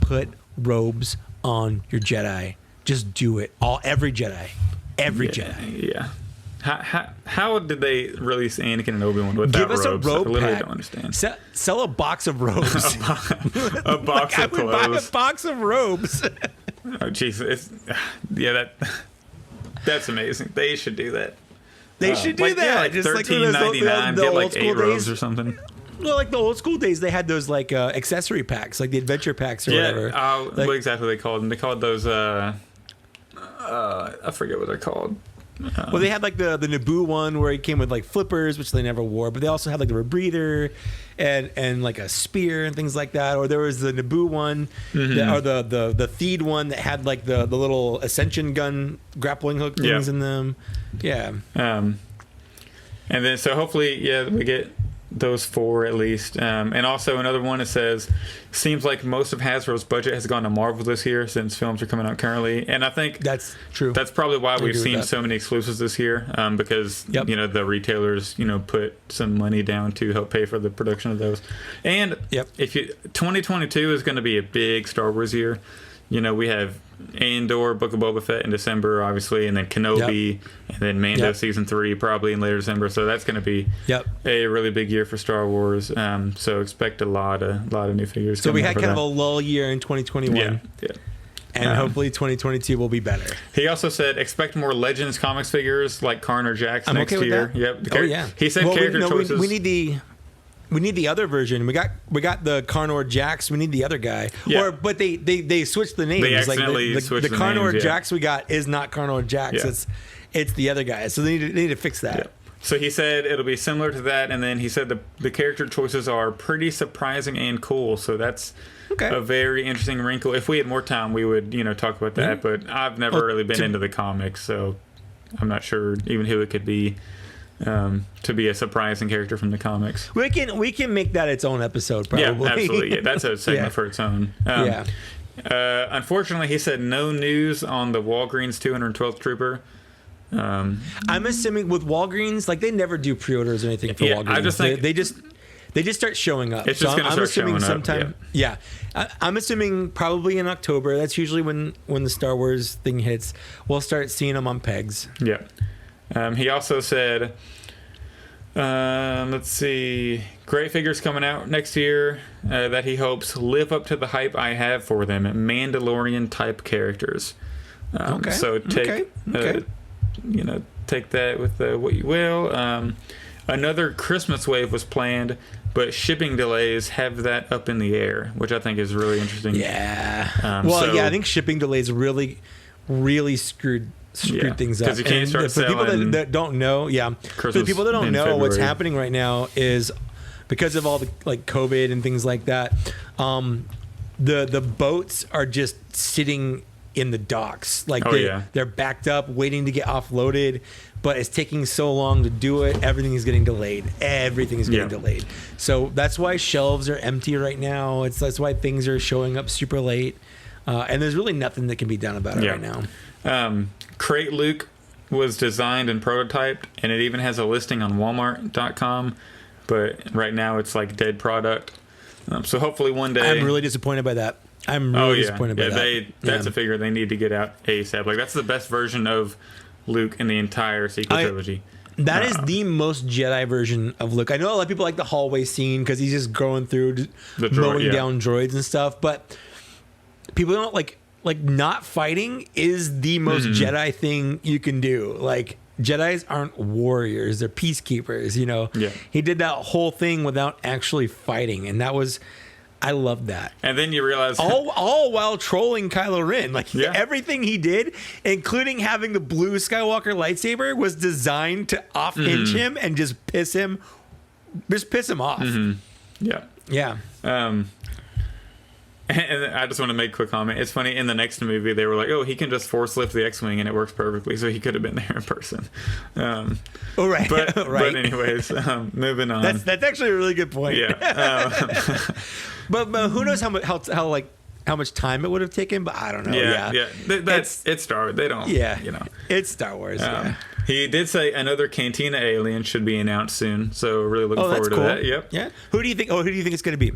Put robes on your Jedi. Just do it. Every Jedi. Jedi. Yeah. How did they release Anakin and Obi-Wan without robes? Give us a robe I literally pack. don't understand. Sell a box of robes. a box of clothes. I would buy a box of robes. Oh, Jesus. That's amazing. They should do that. They should do that. Like just $13.99, get like 8 robes or something. Well, like the old school days, they had those like accessory packs, like the adventure packs or whatever. What exactly they called them? They called those, I forget what they're called. Well, they had like the Naboo one where he came with like flippers, which they never wore, but they also had like the rebreather and like a spear and things like that. Or there was the Naboo one, or the Theed one that had like the little ascension gun grappling hook things in them. Yeah. And then so hopefully, we get those 4 at least. And also another one, it says, seems like most of Hasbro's budget has gone to Marvel this year since films are coming out currently. And I think that's true. That's probably why we've seen so many exclusives this year, because the retailers put some money down to help pay for the production of those. And if 2022 is going to be a big Star Wars year. We have Andor, Book of Boba Fett in December, obviously, and then Kenobi, and then Mando Season 3 probably in later December. So that's going to be a really big year for Star Wars. So expect a lot of new figures. So we had kind of a lull year in 2021. Yeah. And hopefully 2022 will be better. He also said expect more Legends comics figures like Karn or Jax next okay year. Yep. He said character choices. We need the other version. We got the Carnor Jax. We need the other guy. Yeah. But they switched the names. They accidentally switched the Carnor names, Jax we got is not Carnor Jax. Yeah. It's the other guy. So they need to fix that. Yeah. So he said it'll be similar to that, and then he said the character choices are pretty surprising and cool. So that's a very interesting wrinkle. If we had more time, we would talk about that. But I've never really been into the comics, so I'm not sure even who it could be. To be a surprising character from the comics. We can make that its own episode, probably. Yeah, absolutely. Yeah, that's a segment for its own. Unfortunately, he said no news on the Walgreens 212th Trooper. I'm assuming with Walgreens, like they never do pre-orders or anything for Walgreens. I just think they just start showing up. It's just going to start showing up. Sometime, I'm assuming probably in October. That's usually when the Star Wars thing hits. We'll start seeing them on pegs. Yeah. He also said Let's see. Great figures coming out next year that he hopes live up to the hype I have for them. Mandalorian type characters. Okay. So take take that with what you will. Another Christmas wave was planned, but shipping delays have that up in the air, which I think is really interesting. Yeah. I think shipping delays really screwed things up. Because you can't start for selling. People that don't know, for the people that don't know, what's happening right now is because of all the like COVID and things like that. The boats are just sitting in the docks, like they're backed up, waiting to get offloaded. But it's taking so long to do it. Everything is getting delayed. Delayed. So that's why shelves are empty right now. That's why things are showing up super late. And there's really nothing that can be done about it right now. Crate Luke was designed and prototyped, and it even has a listing on Walmart.com. But right now it's like dead product. So hopefully one day. I'm really disappointed by that. Disappointed by that. That's a figure they need to get out ASAP. Like that's the best version of Luke in the entire sequel trilogy. That is the most Jedi version of Luke. I know a lot of people like the hallway scene because he's just going through mowing down droids and stuff, but people don't like not fighting is the most Jedi thing you can do. Like Jedis aren't warriors; they're peacekeepers. You know. Yeah. He did that whole thing without actually fighting, and that was. I love that. And then you realize all while trolling Kylo Ren. Like everything he did, including having the blue Skywalker lightsaber, was designed to off-hinge him and just piss him off. Yeah. Yeah. And I just want to make a quick comment. It's funny, in the next movie, they were like, oh, he can just force lift the X-Wing and it works perfectly. So he could have been there in person. Right. But anyways, moving on. That's actually a really good point. Yeah. But who knows how much time it would have taken? But I don't know. Yeah. It's Star Wars. They don't. Yeah. You know. It's Star Wars. He did say another Cantina alien should be announced soon. So really looking forward to that. Yep. Yeah. Who do you think it's going to be?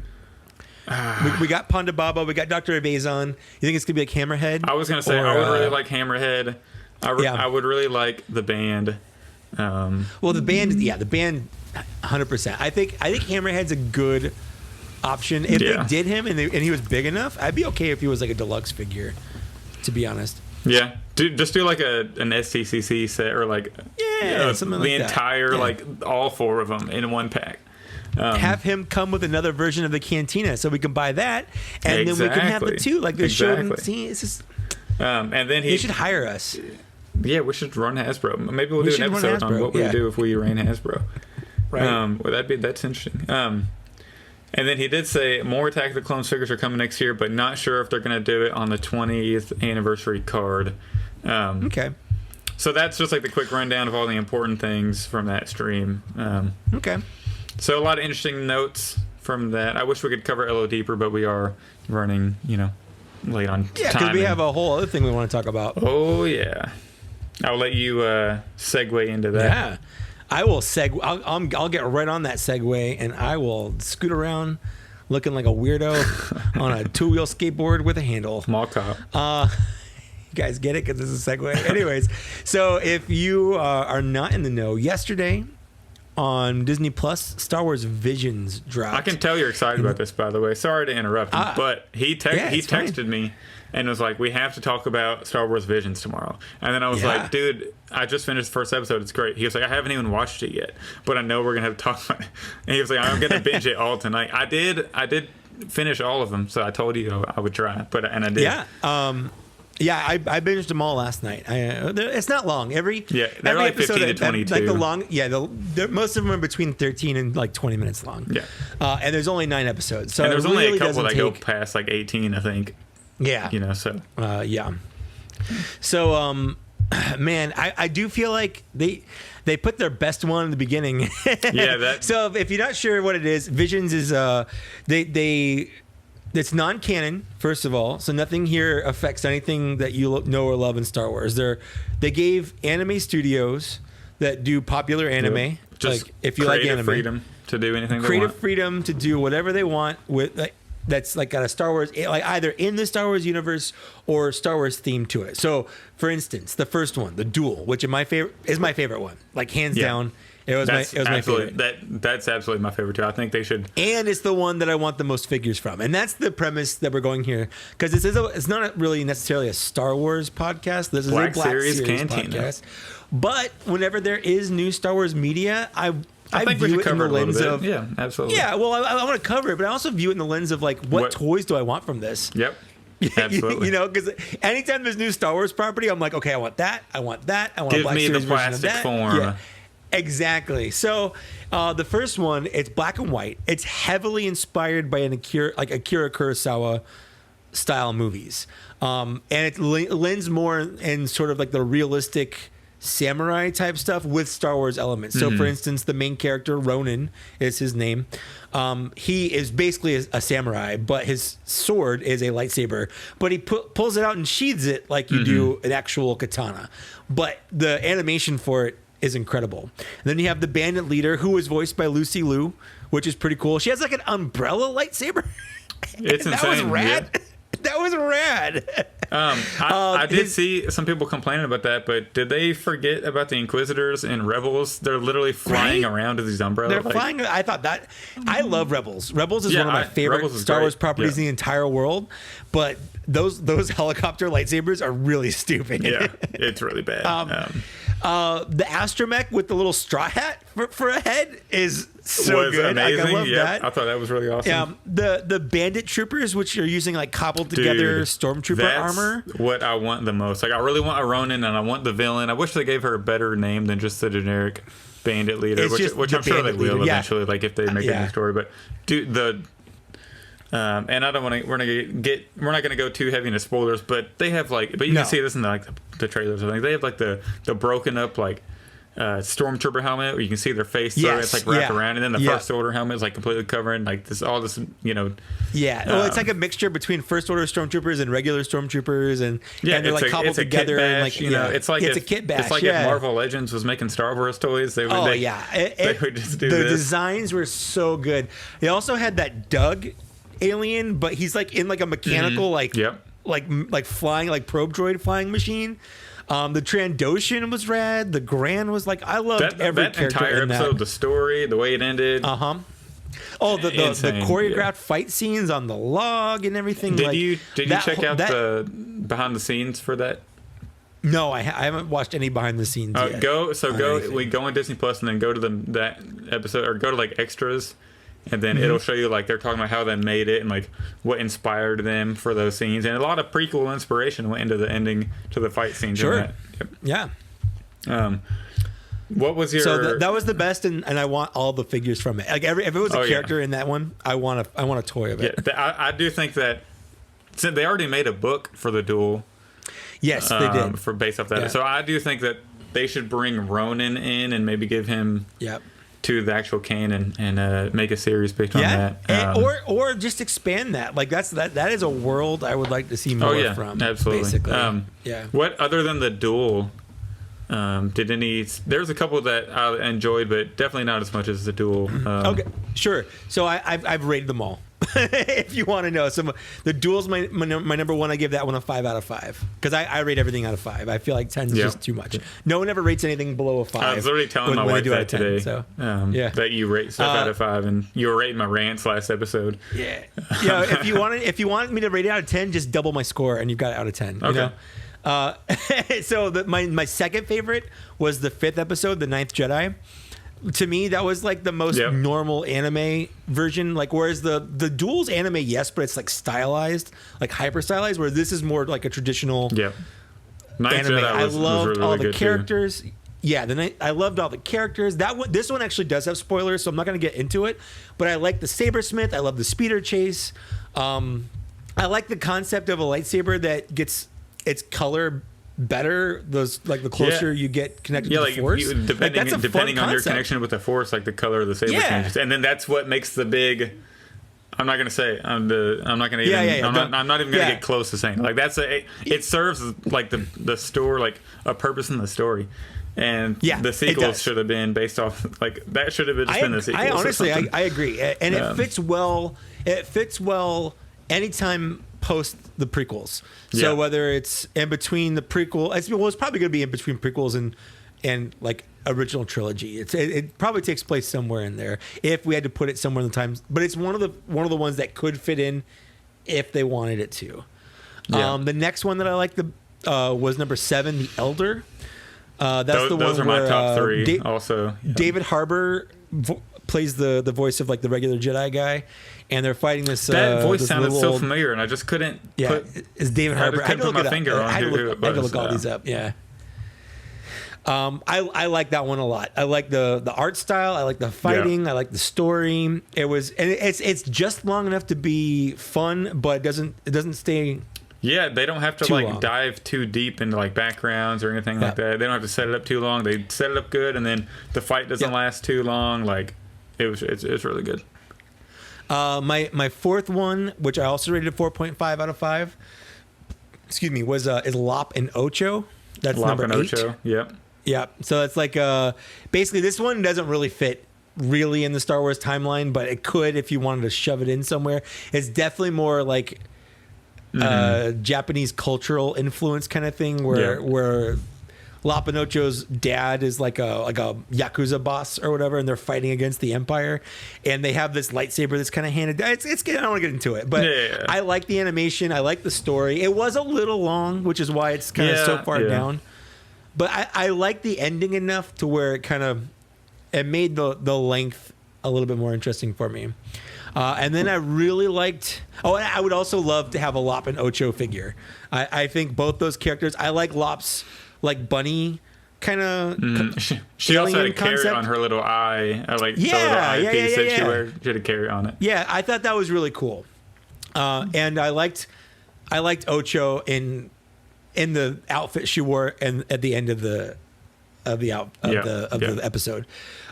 We got Ponda Baba. We got Dr. Abazon. You think it's going to be like Hammerhead? I was going to say I would really like Hammerhead. I would really like the band. Well, the band, 100%. I think Hammerhead's a good option. If they did him and he was big enough, I'd be okay if he was like a deluxe figure, to be honest. Yeah, just do like an STCC set or like something like the entire like all four of them in one pack. Have him come with another version of the Cantina so we can buy that, and then we can have the two like they showed. See, it's just. And then he should hire us. Yeah, we should run Hasbro. Maybe we'll do an episode on what we do if we ran Hasbro. Right. That's interesting. And then he did say more Attack of the Clones figures are coming next year, but not sure if they're going to do it on the 20th anniversary card. Okay. So that's just like the quick rundown of all the important things from that stream. Okay. So a lot of interesting notes from that. I wish we could cover it a little deeper, but we are running, late on time. Yeah, because we have a whole other thing we want to talk about. Oh, yeah. I'll let you segue into that. Yeah. I will I'll get right on that segue, and I will scoot around looking like a weirdo on a two-wheel skateboard with a handle. Mall cop. You guys get it because this is a segue. Anyways, so if you are not in the know, yesterday on Disney Plus, Star Wars Visions dropped. I can tell you're excited about this, by the way. Sorry to interrupt, but he texted me and was like, we have to talk about Star Wars Visions tomorrow. And then I was like, dude, I just finished the first episode. It's great. He was like, I haven't even watched it yet, but I know we're going to have to talk about it. And he was like, I'm going to binge it all tonight. I did finish all of them, so I told you I would try, and I did. Yeah. I binged them all last night. It's not long. They're like episode, 15 to 22. Like the long, most of them are between 13 and like 20 minutes long. Yeah. And there's only 9 episodes. So and there's only a couple that go past like 18, I think. Yeah. So. Yeah. So, man, I do feel like they put their best one in the beginning. So if you're not sure what it is, Visions is it's non-canon, first of all, so nothing here affects anything that you know or love in Star Wars. They gave anime studios that do popular anime, just like if you like anime, freedom to do anything. Creative freedom to do whatever they want with that's like got a Star Wars, like either in the Star Wars universe or Star Wars theme to it. So, for instance, the first one, the Duel, which is my favorite one, like hands down. It was my favorite. That's absolutely my favorite too. I think they should. And it's the one that I want the most figures from. And that's the premise that we're going here. Because it's not really necessarily a Star Wars podcast. This is a Black Series Cantina podcast. But whenever there is new Star Wars media, I think we should cover it in the lens of... Yeah, absolutely. Yeah, well, I want to cover it, but I also view it in the lens of, like, what toys do I want from this? Yep. Absolutely. You know, because anytime there's new Star Wars property, I'm like, okay, I want that. I want that. I want Give a Black me Series the plastic version of that. form. Yeah, exactly. So the first one, it's black and white. It's heavily inspired by Akira Kurosawa style movies, and it lends more in sort of like the realistic samurai type stuff with Star Wars elements. So, for instance, the main character Ronin is his name. He is basically a samurai, but his sword is a lightsaber. But he pulls it out and sheathes it like you do an actual katana. But the animation for it is incredible. And then you have the bandit leader, who was voiced by Lucy Liu, which is pretty cool. She has like an umbrella lightsaber. It's insane. That was rad. Yeah. That was rad. I did see some people complaining about that, but did they forget about the Inquisitors and Rebels? They're literally flying around with these umbrellas. They're flying. I thought that. I love Rebels. Rebels is one of my favorite Star Wars properties in the entire world. But those helicopter lightsabers are really stupid. Yeah, it's really bad. The astromech with the little straw hat for a head is so good. Amazing. Like, I love that. I thought that was really awesome. The bandit troopers, which are using like cobbled together stormtrooper armor. What I want the most. Like, I really want a Ronin, and I want the villain. I wish they gave her a better name than just the generic bandit leader, which I'm sure they will eventually. Like, if they make a new story. But and I don't want to. We're not going to go too heavy into spoilers, but they have like. But you can see this in the trailers. I think they have like the broken up like stormtrooper helmet where you can see their face. It's like wrapped around, and then the First Order helmet is like completely covering like this. All this, Yeah, well, it's like a mixture between First Order stormtroopers and regular stormtroopers, and they're like cobbled together. Bash, and like it's like it's a kit bash. It's like if Marvel Legends was making Star Wars toys. They would. They would just do this. The designs were so good. They also had that Doug alien, but he's like in like a mechanical like flying like probe droid flying machine. The Trandoshan was rad. The Gran was like, I loved every character entire in that. episode, the story, the way it ended. Oh, the choreographed fight scenes on the log and everything. Did you check out the behind the scenes for that? No, I haven't watched any behind the scenes yet. We go on Disney Plus and then go to that episode, or go to like extras. And then it'll show you like they're talking about how they made it and like what inspired them for those scenes, and a lot of prequel inspiration went into the ending to the fight scenes. Sure. In that. Yep. Yeah. What was your? So that was the best, and I want all the figures from it. Like if it was a character in that one, I want a toy of it. Yeah, I do think that since they already made a book for the duel. Yes, they did for based off that. Yeah. So I do think that they should bring Ronin in and maybe give him. Yep. To the actual canon and make a series based on that, or just expand that. Like that is a world I would like to see more from. Absolutely. Basically, What other than the duel? There's a couple that I enjoyed, but definitely not as much as the duel. Okay, sure. So I've rated them all. If you want to know, the duel's my number one. I give that one a 5 out of 5 because I rate everything out of 5. I feel like 10 is just too much. No one ever rates anything below a 5. I was already telling my wife that today. That you rate stuff out of 5, and you were rating my rants last episode. Yeah. If you want me to rate it out of 10, just double my score, and you've got it out of 10. Okay. You know? So my second favorite was the 5th episode, the Ninth Jedi. To me, that was like the most normal anime version. Like, whereas the duel's anime, yes, but it's like stylized, like hyper stylized. Where this is more like a traditional anime. I loved all the characters. Too. Yeah, I loved all the characters. This one actually does have spoilers, so I'm not going to get into it. But I like the Sabersmith. I love the speeder chase. I like the concept of a lightsaber that gets its color better the closer you get connected to the Force. Depending on your connection with the Force, like the color of the saber changes, and then that's what makes the big. I'm not gonna say I'm not gonna even. I'm not even gonna get close to saying like that's it serves like the story, like a purpose in the story. And the sequels should have been based off like that should have been the sequels. I honestly I agree, and it fits well. It fits well anytime post the prequels. So whether it's in between the prequel, it's probably going to be in between prequels and like original trilogy. It probably takes place somewhere in there if we had to put it somewhere in the times. But it's one of the ones that could fit in if they wanted it to. Yeah. The next one that I liked was number 7, The Elder. That's the one those are where my top 3 also. Yeah. David Harbour plays the voice of like the regular Jedi guy, and they're fighting this. That voice this sounded so old, familiar, and I just couldn't. It's David Harbour. I couldn't put my finger on I had who it to was. look all these up. Yeah. I like that one a lot. I like the art style. I like the fighting. I like the story. It's just long enough to be fun, but it doesn't stay. Yeah, they don't have to too like long. dive too deep into like backgrounds or anything like that. They don't have to set it up too long. They set it up good, and then the fight doesn't last too long. Like it's really good. My fourth one, which I also rated 4.5 out of 5. Excuse me, was is Lop and Ocho. That's Lop number and 8. Ocho. Yep. Yeah, so it's like basically this one doesn't really fit really in the Star Wars timeline, but it could if you wanted to shove it in somewhere. It's definitely more like Japanese cultural influence kind of thing, where Lop and Ocho's dad is like a Yakuza boss or whatever, and they're fighting against the Empire, and they have this lightsaber that's kind of handed down. It's I don't want to get into it, but I like the animation. I like the story. It was a little long, which is why it's kind of so far down. But I like the ending enough to where it made the length a little bit more interesting for me. And then I really liked. Oh, and I would also love to have a Lop and Ocho figure. I think both those characters. I like Lop's like bunny kind of. She also had a concept. carrot on her little eye. I like the little eyepiece that she wear. She had a carrot on it. Yeah, I thought that was really cool. And I liked Ocho in the outfit she wore and at the end of the episode.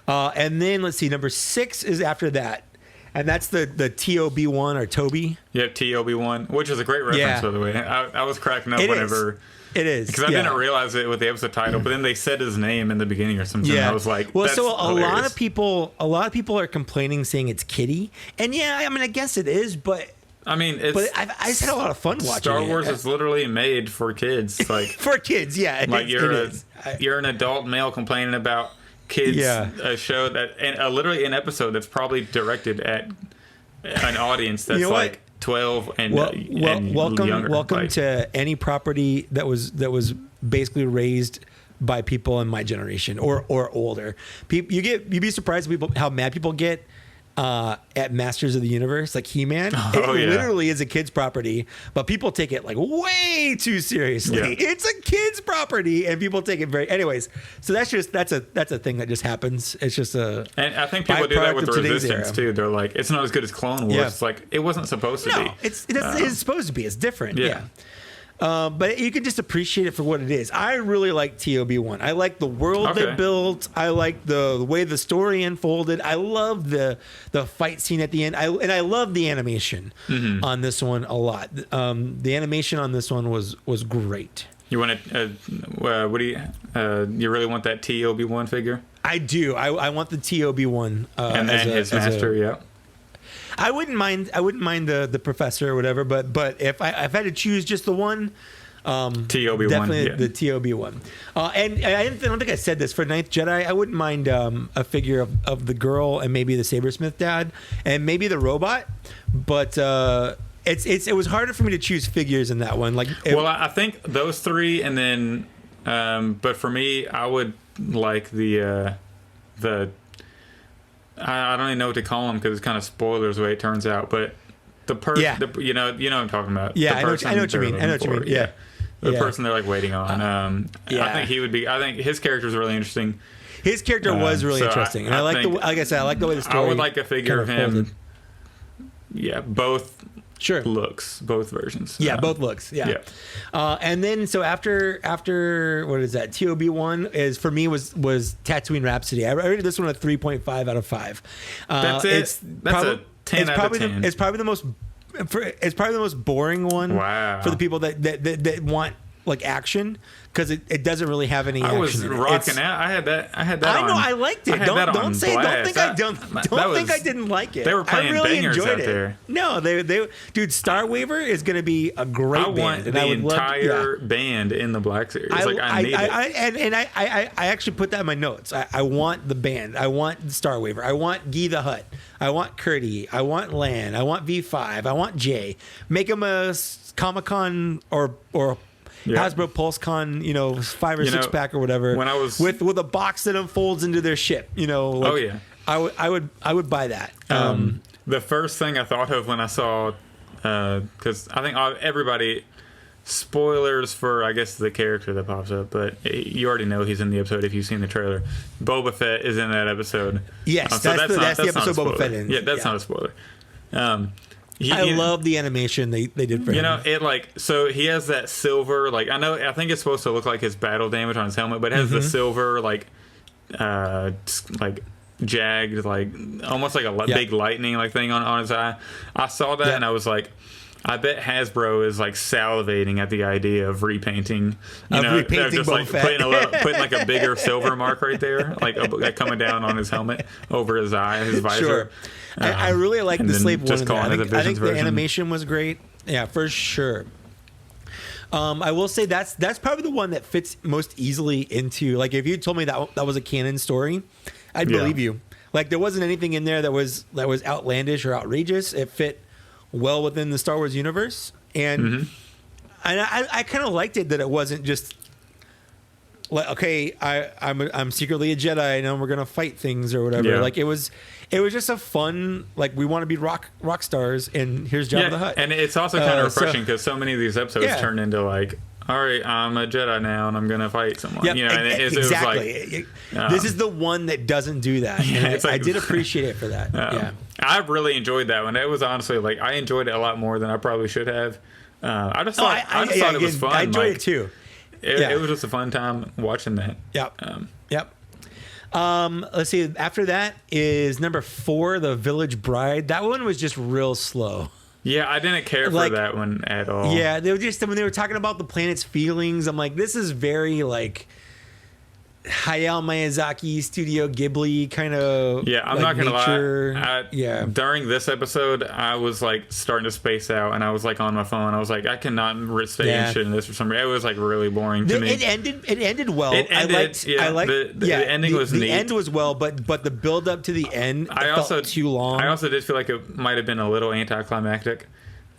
And then let's see, number 6 is after that. And that's the TOB1 or Toby. Yeah, TOB1, which is a great reference, by the way. I was cracking up whenever. It is. Because I didn't realize it with the episode title, but then they said his name in the beginning or something. Yeah. I was like, well, that's so a hilarious. lot of people are complaining saying it's kiddie. And yeah, I mean, I guess it is, but I mean, I just had a lot of fun watching Star Wars it. is literally made for kids. Like for kids, yeah. Like you're an adult male complaining about kids, a show that, and literally an episode that's probably directed at an audience that's like 12 and younger. Welcome to any property that was basically raised by people in my generation or older. You'd be surprised how mad people get at Masters of the Universe, like He-Man. It literally is a kid's property, but people take it like way too seriously. Yeah. It's a kid's property, and people take it very. Anyways, so that's a thing that just happens. It's just a. And I think people do that with the Resistance too. They're like, it's not as good as Clone Wars. Yeah. It's like it wasn't supposed to be. It's supposed to be. It's different. Yeah. But you can just appreciate it for what it is. I really like TOB1. I like the world they built. I like the way the story unfolded. I love the fight scene at the end. And I love the animation on this one a lot. The animation on this one was great. You want to? What do you really want that TOB1 figure? I do. I want the TOB1. And then his master. I wouldn't mind the professor or whatever, but if I had to choose just the one, TOB1, definitely the TOB1. And I don't think I said this for Ninth Jedi. I wouldn't mind a figure of the girl and maybe the Sabersmith dad and maybe the robot, but it was harder for me to choose figures in that one. I think those 3, and then but for me, I would like the. I don't even know what to call them because it's kind of spoilers the way it turns out. But the person, you know what I'm talking about. Yeah, I know what you mean. Yeah, the person they're like waiting on. I think he would be. I think his character is really interesting. His character was really interesting, and like I said, I like the way the story. I would like a figure of him. Folded. Yeah, both. Sure. Looks, both versions. Yeah, both looks. Yeah. And then so after what is that? TOB1 is for me was Tatooine Rhapsody. I rated this one a 3.5 out of 5. That's it. That's a 10 out of 10. It's probably the most boring one. Wow. For the people that want like action because it doesn't really have any action. I was in it. rocking out. I had that. I know. I liked it. Don't think I think I didn't like it. They were playing I really bangers enjoyed out it. there. No, dude, Star Waver is going to be a great band. I want the entire band in the Black Series. I need it. I actually put that in my notes. I want the band. I want Star Waver. I want Guy the Hutt. I want Curdy. I want Lan. I want V5. I want Jay. Make them a Comic-Con or Hasbro PulseCon, 5 or 6 pack or whatever. When I was with a box that unfolds into their ship, I would buy that. The first thing I thought of when I saw, because I think everybody, spoilers for I guess the character that pops up, but you already know he's in the episode if you've seen the trailer. Boba Fett is in that episode. Yes, so that's the episode Boba Fett in. Yeah, that's not a spoiler. I love the animation they did for him. So he has that silver, I think it's supposed to look like his battle damage on his helmet, but it has the silver, jagged, almost like a big lightning thing on his eye. I saw that and I was like, I bet Hasbro is salivating at the idea of repainting. They're just Boba Fett. putting a bigger silver mark right there, coming down on his helmet over his eye, his visor. Sure. I really like the Slave One. I think the animation was great. Yeah, for sure. I will say that's probably the one that fits most easily into. If you told me that was a canon story, I'd believe you. There wasn't anything in there that was outlandish or outrageous. It fit well within the Star Wars universe, and I kind of liked it that it wasn't just I'm secretly a Jedi and we're gonna fight things or whatever. It was just a fun we want to be rock stars, and here's Jabba the Hutt. And it's also kind of refreshing because so many of these episodes turn into all right, I'm a Jedi now and I'm gonna fight someone. Exactly. It was this is the one that doesn't do that. And I did appreciate it for that. I really enjoyed that one. It was honestly I enjoyed it a lot more than I probably should have. I just thought it was fun. I enjoyed it too. It was just a fun time watching that. Yep. Let's see. After that is number 4, The Village Bride. That one was just real slow. Yeah, I didn't care for that one at all. Yeah, they were just when they were talking about the planet's feelings. I'm like, this is very Hayao Miyazaki, Studio Ghibli kind of. Yeah, I'm not gonna lie. During this episode, I was starting to space out, and I was on my phone. I was I cannot stay interested in this for some reason. It was really boring to me. It ended well. It ended. The ending was neat. The end was well, but the build up to the end felt too long. I also did feel like it might have been a little anticlimactic.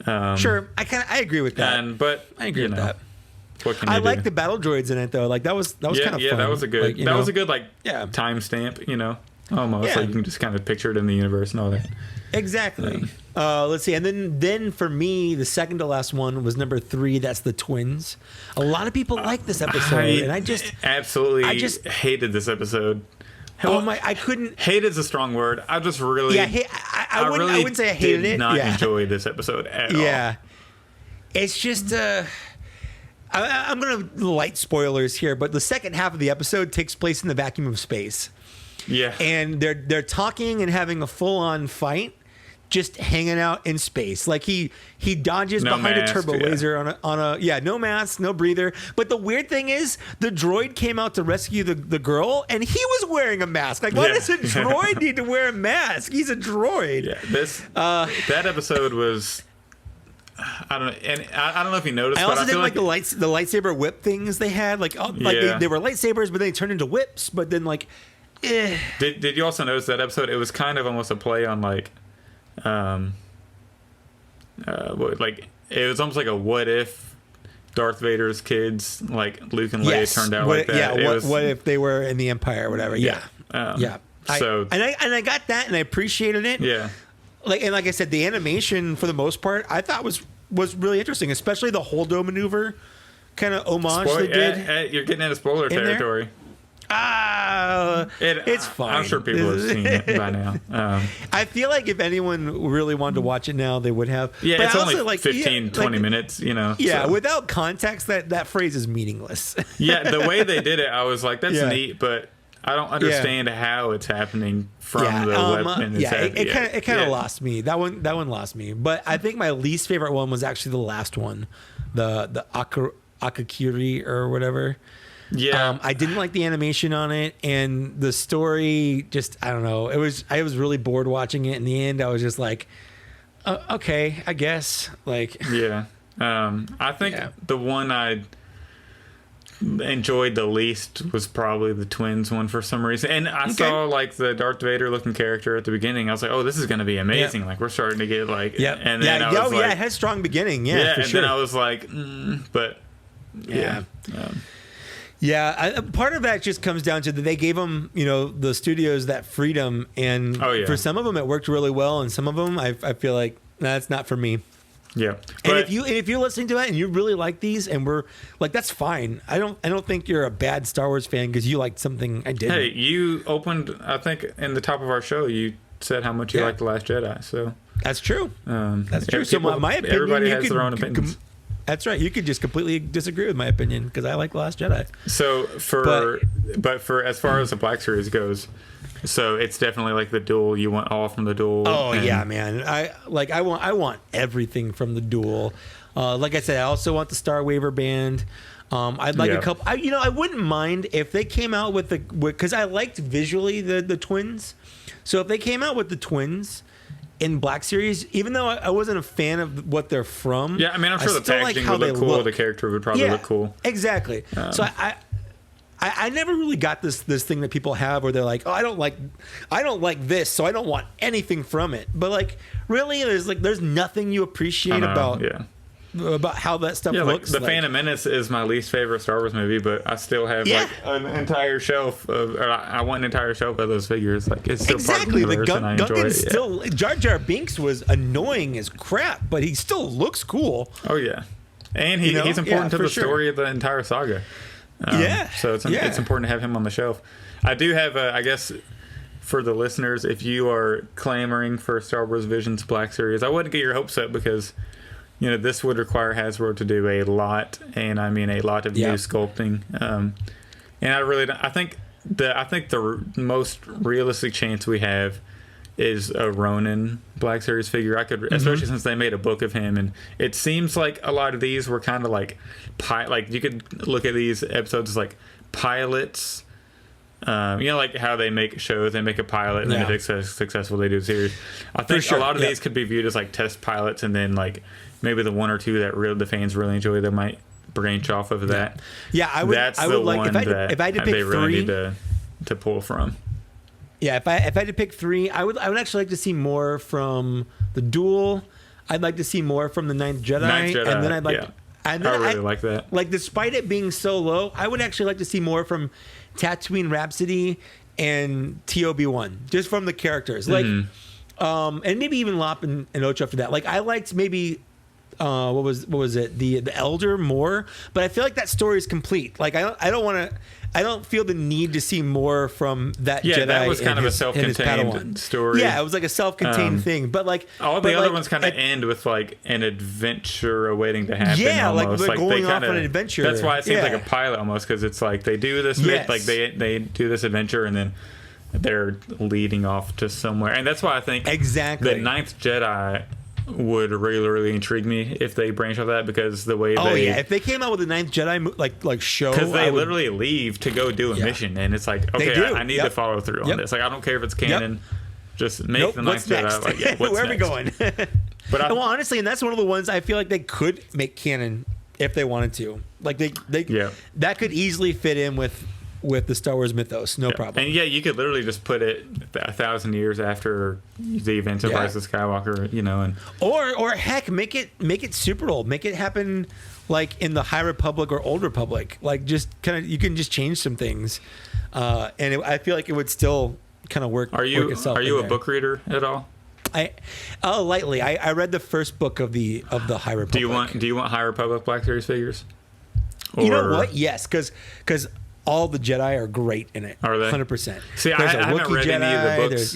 Sure, I agree with that. But I agree with that. I like the battle droids in it though. That was kind of fun. Yeah, that was a good. Was a good timestamp. Almost you can just kind of picture it in the universe and all that. Exactly. Let's see, and then for me, the second to last one was number 3. That's the twins. A lot of people like this episode, and I just hated this episode. I couldn't. Hate is a strong word. I just really. I wouldn't say I hated it. Did not enjoy this episode at all. Yeah. It's just. I'm going to light spoilers here, but the second half of the episode takes place in the vacuum of space. Yeah. And they're talking and having a full-on fight, just hanging out in space. He dodges behind a turbo laser on a no mask, no breather. But the weird thing is, the droid came out to rescue the girl, and he was wearing a mask. Why does a droid need to wear a mask? He's a droid. Yeah. That episode was. I don't know, and I don't know if you noticed. I also didn't like the lightsaber whip things they had. They were lightsabers, but they turned into whips. But then Did you also notice that episode? It was kind of almost a play on it was almost like a what if Darth Vader's kids Luke and Leia turned out like that. Yeah, what if they were in the Empire or whatever? Yeah. I got that and I appreciated it. Yeah. And like I said, the animation for the most part I thought was really interesting, especially the Holdo maneuver kind of homage they did. You're getting into spoiler territory. It's fine. I'm sure people have seen it by now. I feel like if anyone really wanted to watch it now, they would have. Yeah, but it's only 15, 20 minutes, Yeah, without context, that phrase is meaningless. Yeah, the way they did it, I was like, that's neat, but I don't understand how it's happening from the weapon. It kind of lost me. That one lost me. But I think my least favorite one was actually the last one, the Akakiri or whatever. Yeah. I didn't like the animation on it, and the story just, I don't know. I was really bored watching it. In the end, I was just like, okay, I guess. Like, yeah. I think the one I enjoyed the least was probably the twins one for some reason. And I saw like the Darth Vader looking character at the beginning. I was like, oh, this is going to be amazing. Like, we're starting to get like, and then I was like, it has strong beginning. Yeah, for and sure. then I was like, but yeah. Part of that just comes down to that they gave them, the studios that freedom, and for some of them it worked really well, and some of them I feel like that's not for me. Yeah, and if you're listening to it and you really like these, and we're like, that's fine. I don't think you're a bad Star Wars fan because you liked something I didn't. Hey, you opened, I think in the top of our show, you said how much you liked The Last Jedi. So that's true. That's true. So my opinion, everybody has their own opinions. That's right. You could just completely disagree with my opinion because I like The Last Jedi. So but for as far as the Black Series goes, so it's definitely like the duel. You want all from the duel. Oh yeah, man. I want everything from the duel. Like I said, I also want the Star Waiver band. I'd like a couple. I wouldn't mind if they came out with because I liked visually the twins. So if they came out with the twins in Black Series, even though I wasn't a fan of what they're from. Yeah, I mean, I'm sure the packaging would look cool. The character would probably look cool. Exactly. So I never really got this thing that people have where they're like, oh, I don't like this, so I don't want anything from it. But like, really, there's nothing you appreciate about how that stuff looks. Like the Phantom Menace is my least favorite Star Wars movie, but I still have like an entire shelf I want an entire shelf of those figures. Like, it's still part of the universe, and I enjoy it. Still, Jar Jar Binks was annoying as crap, but he still looks cool. Oh yeah, and he's important to the story of the entire saga. So it's important to have him on the shelf. I do have I guess for the listeners, if you are clamoring for Star Wars Visions Black Series, I wouldn't get your hopes up because this would require Hasbro to do a lot, and I mean a lot of new sculpting. And I think the most realistic chance we have is a Ronin Black Series figure. Especially since they made a book of him, and it seems like a lot of these were kind of like you could look at these episodes as like pilots. Like how they make shows, they make a pilot, and then if it's successful, they do a series. I think a lot of these could be viewed as like test pilots, and then like maybe the one or two that the fans really enjoy, they might branch off of that. Yeah, I would. That's I the would like one if I had to pick they really three, need to pull from. Yeah, if I had to pick three, I would actually like to see more from the duel. I'd like to see more from the Ninth Jedi, and then I'd like. And then I really like that. Like, despite it being so low, I would actually like to see more from Tatooine Rhapsody and TOB1, just from the characters. Like, and maybe even Lop and Ocho after that. Like, I liked maybe what was it, the Elder more, but I feel like that story is complete. Like, I don't feel the need to see more from that Jedi. Yeah, that was kind of a self-contained story. Yeah, it was like a self-contained thing. But like all the other ones kind of end with like an adventure awaiting to happen. Yeah, almost. like going off on an adventure. That's why it seems like a pilot almost, because it's like they do this they do this adventure and then they're leading off to somewhere. And that's why I think the Ninth Jedi would really, really intrigue me if they branch off that, because the way if they came out with the Ninth Jedi like show, because they literally leave to go do a mission, and it's like, okay, I need to follow through on this. Like, I don't care if it's canon, just make the Ninth Jedi. Like, where are we going? But honestly, and that's one of the ones I feel like they could make canon if they wanted to. Like they that could easily fit in with the Star Wars mythos, no problem. And you could literally just put it 1,000 years after the events of Rise of Skywalker, and or heck, make it super old, make it happen like in the High Republic or Old Republic, like just kind of, you can just change some things, and I feel like it would still kind of work. Are you a book reader at all? Lightly. I read the first book of the High Republic. Do you want High Republic Black Series figures? You know what? Yes, because all the Jedi are great in it. Are they? 100%. See, I haven't read any of the books.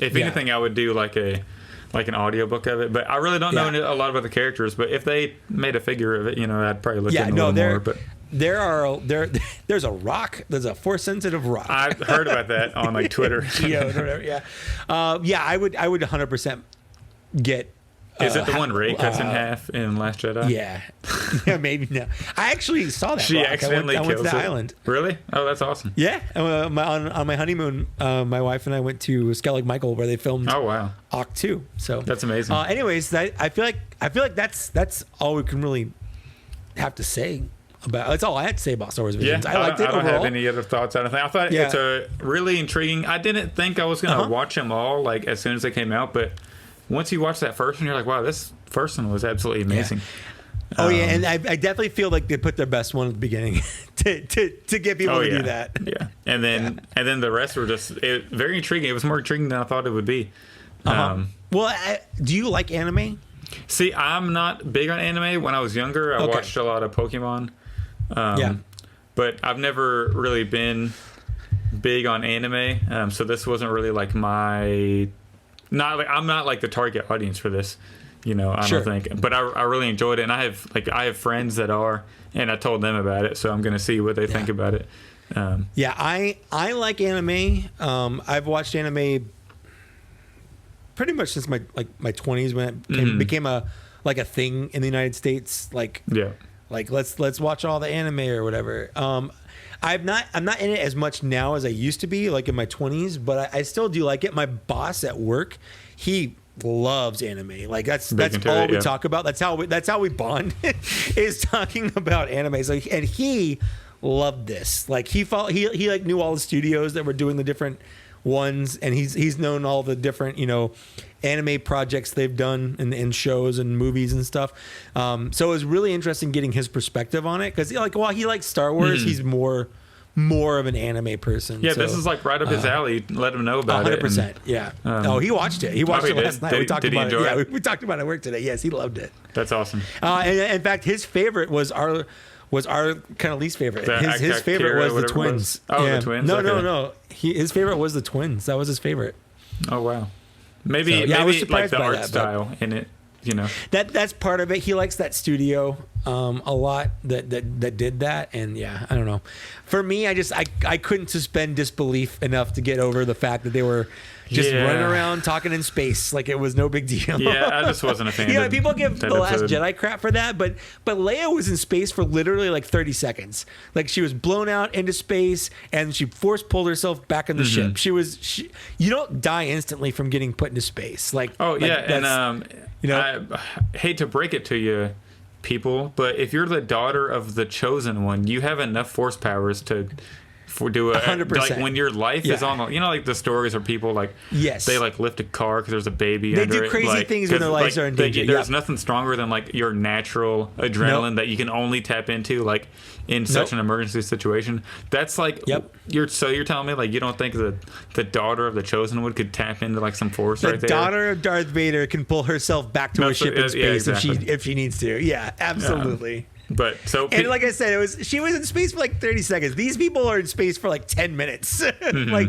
If anything, I would do like an audiobook of it. But I really don't know a lot about the characters. But if they made a figure of it, I'd probably look into it a little more. But there's a rock. There's a force sensitive rock. I've heard about that on like Twitter. I would 100% get Is it the one Rey cuts in half in Last Jedi? Yeah. Yeah, maybe no. I actually saw that. She rock. accidentally I went to kills the it. island. Really? Oh, that's awesome. Yeah, on my honeymoon, my wife and I went to Skellig Michael where they filmed Oh, wow. Oct 2. So That's amazing. anyways, I feel like that's all we can really have to say about. That's all I had to say about Star Wars Yeah, Visions. I liked it I don't overall. have any other thoughts on it. I thought Yeah. it's a really intriguing. I didn't think I was going to watch them all like as soon as they came out, but once you watch that first one, you're like, wow, this first one was absolutely amazing. Oh yeah, and I definitely feel like they put their best one at the beginning to get people to do that. Yeah, and then the rest were just very intriguing. It was more intriguing than I thought it would be. Well, do you like anime? See, I'm not big on anime. When I was younger, I watched a lot of Pokemon. But I've never really been big on anime. So this wasn't really like I'm not like the target audience for this. I don't think. But I really enjoyed it, and I have friends that are, and I told them about it, so I'm gonna see what they think about it. I like anime. I've watched anime pretty much since my 20s when it became a thing in the United States. Like let's watch all the anime or whatever. I'm not in it as much now as I used to be, like in my 20s, but I still do like it. My boss at work, he loves anime. Like that's all we talk about. That's how we bond is talking about anime. So, and he loved this. Like he like knew all the studios that were doing the different ones, and he's known all the different anime projects they've done in shows and movies and stuff. So it was really interesting getting his perspective on it, because while he likes Star Wars, he's more of an anime person. Yeah, so, this is like right up his alley. Let him know about 100%, it. 100%. Yeah. He watched it. He watched it last night. Did, we talked did he about enjoy it. it? Yeah, we talked about it at work today. Yes, he loved it. That's awesome. And in fact, his favorite was our kind of least favorite. His favorite was the twins. The twins. No. His favorite was the twins. That was his favorite. Oh wow. Maybe I was like surprised the by art that, style in it. That's part of it. He likes that studio a lot that did that, and yeah, I don't know. For me, I couldn't suspend disbelief enough to get over the fact that they were just running around talking in space like it was no big deal. Yeah, I just wasn't a fan. Yeah, people give The Last Jedi crap for that, but Leia was in space for literally like 30 seconds. Like she was blown out into space and she force pulled herself back in the ship. You don't die instantly from getting put into space. I hate to break it to you, people, but if you're the daughter of the chosen one, you have enough force powers to do 100%. Like when your life is on, like the stories where people they lift a car because there's a baby. They under do it. crazy things when their lives are in danger. There's nothing stronger than your natural adrenaline that you can only tap into in such an emergency situation. That's you're telling me you don't think the daughter of the chosen one could tap into some force right there? The daughter of Darth Vader can pull herself back to a ship in space if she needs to. Yeah, absolutely. But and like I said, she was in space for 30 seconds. These people are in space for 10 minutes,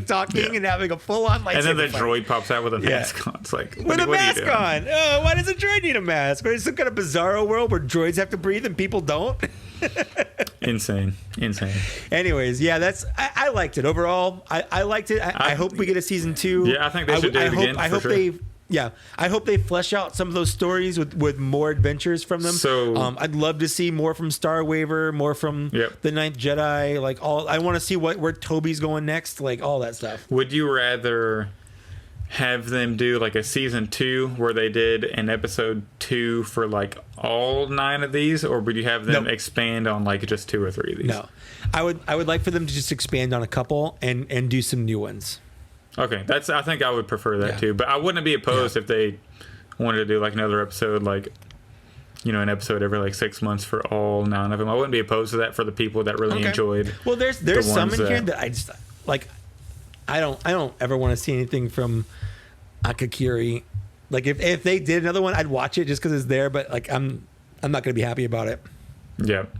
talking and having a full on lightsaber. And then the fight. droid pops out with a mask on. It's with a mask on. Oh, why does a droid need a mask? Is some kind of bizarro world where droids have to breathe and people don't? Insane. Anyways, yeah, I liked it overall. I liked it. I hope we get a season 2. Yeah, I think they should do it again. I hope they flesh out some of those stories with more adventures from them. So I'd love to see more from Star Waver, more from the Ninth Jedi. I want to see where Toby's going next. All that stuff. Would you rather have them do a season 2 where they did an episode 2 for all 9 of these, or would you have them expand on just 2 or 3 of these? No, I would like for them to just expand on a couple and do some new ones. Okay, I think I would prefer that too, but I wouldn't be opposed if they wanted to do another episode, an episode every 6 months for all 9 of them. I wouldn't be opposed to that for the people that really enjoyed. Well, there's some in here that I just I don't ever want to see anything from Akakiri. If they did another one, I'd watch it just because it's there, but I'm not gonna be happy about it. Yep,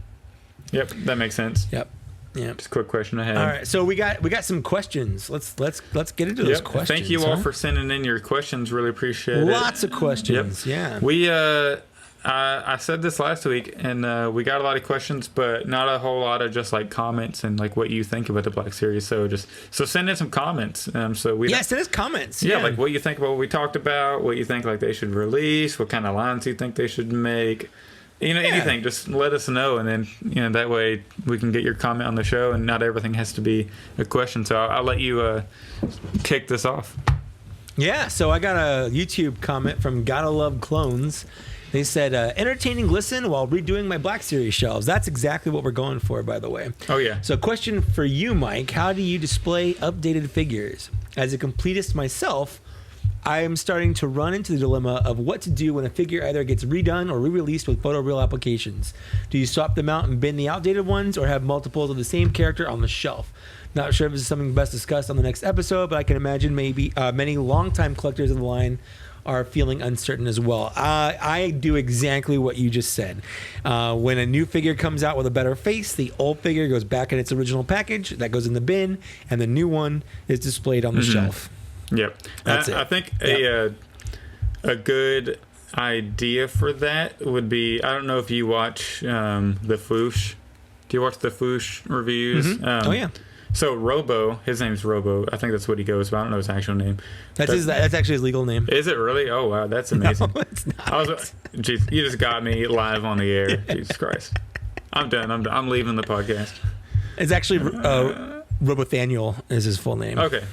that makes sense. Yep. Yeah. Just a quick question I had. All right, so we got some questions. Let's get into those questions. Thank you all for sending in your questions. Really appreciate it. Lots of questions. Yeah. We I said this last week, and we got a lot of questions, but not a whole lot of just like comments and like what you think about the Black Series. So send in some comments. Send us comments. Yeah, like what you think about what we talked about, what you think like they should release, what kind of lines you think they should make. Anything, just let us know, and then that way we can get your comment on the show, and not everything has to be a question. So I'll let you kick this off. Yeah, so I got a YouTube comment from Gotta Love Clones. They said, entertaining listen while redoing my Black Series shelves. That's exactly what we're going for, by the way. Oh, yeah. So question for you, Mike. How do you display updated figures? As a completist myself, I am starting to run into the dilemma of what to do when a figure either gets redone or re-released with photoreal applications. Do you swap them out and bin the outdated ones, or have multiples of the same character on the shelf? Not sure if this is something best discussed on the next episode, but I can imagine maybe many longtime collectors of the line are feeling uncertain as well. I do exactly what you just said. When a new figure comes out with a better face, the old figure goes back in its original package, that goes in the bin, and the new one is displayed on the shelf. Yep. That's it. I think a good idea for that would be, I don't know if you watch the Foosh. Do you watch the Foosh reviews? Oh, yeah. So Robo, his name's Robo. I think that's what he goes by. I don't know his actual name. That's actually his legal name. Is it really? Oh, wow. That's amazing. No, it's not. Jeez, you just got me live on the air. Jesus Christ. I'm done. I'm leaving the podcast. It's actually Robothaniel is his full name. Okay.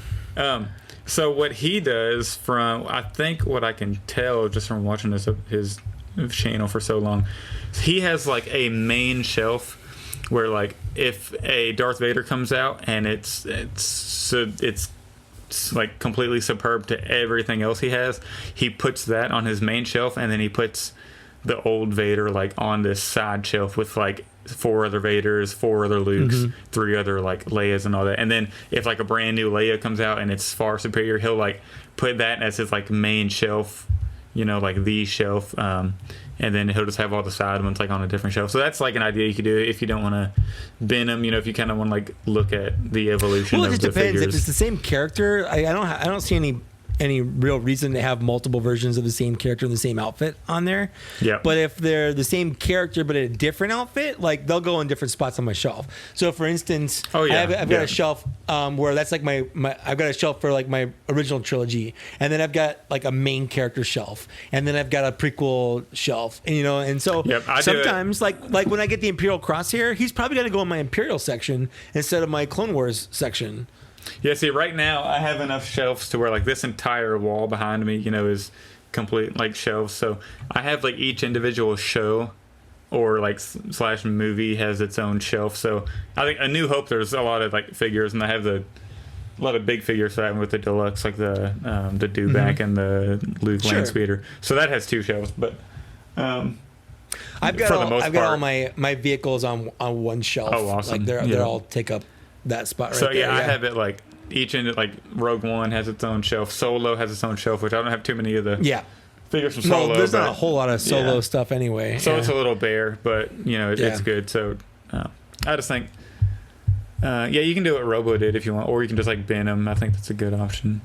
So what he does, from I think what I can tell just from watching his channel for so long, he has like a main shelf where like if a Darth Vader comes out and it's like completely superb to everything else he puts that on his main shelf, and then he puts the old Vader like on this side shelf with like 4 other Vaders, 4 other Lukes, 3 other like Leias and all that. And then if like a brand new Leia comes out and it's far superior, he'll like put that as his like main shelf, like the shelf. And then he'll just have all the side ones like on a different shelf. So that's like an idea you could do if you don't want to bin them. If you kind of want to like look at the evolution of the figures. Well, it just depends. If it's the same character, I don't see any real reason to have multiple versions of the same character in the same outfit on there. Yeah. But if they're the same character but in a different outfit, like they'll go in different spots on my shelf. So for instance, I've got a shelf where that's like my I've got a shelf for like my original trilogy, and then I've got like a main character shelf, and then I've got a prequel shelf, and so sometimes like when I get the Imperial Crosshair, he's probably going to go in my Imperial section instead of my Clone Wars section. Yeah, see, right now I have enough shelves to where like this entire wall behind me, is complete like shelves. So I have like each individual show or like / movie has its own shelf. So I think A New Hope, there's a lot of like figures, and I have a lot of big figures that with the deluxe, like the Dewback and the Luke Landspeeder. So that has 2 shelves, but I've got all my vehicles on one shelf. Oh, awesome! Like they all take up that spot right there. So I have it like each end, like Rogue One has its own shelf, Solo has its own shelf, which I don't have too many of the figures from Solo. No, there's not a whole lot of Solo stuff anyway. So it's a little bare, but it's good. So I just think you can do what Robo did if you want, or you can just like bin them. I think that's a good option.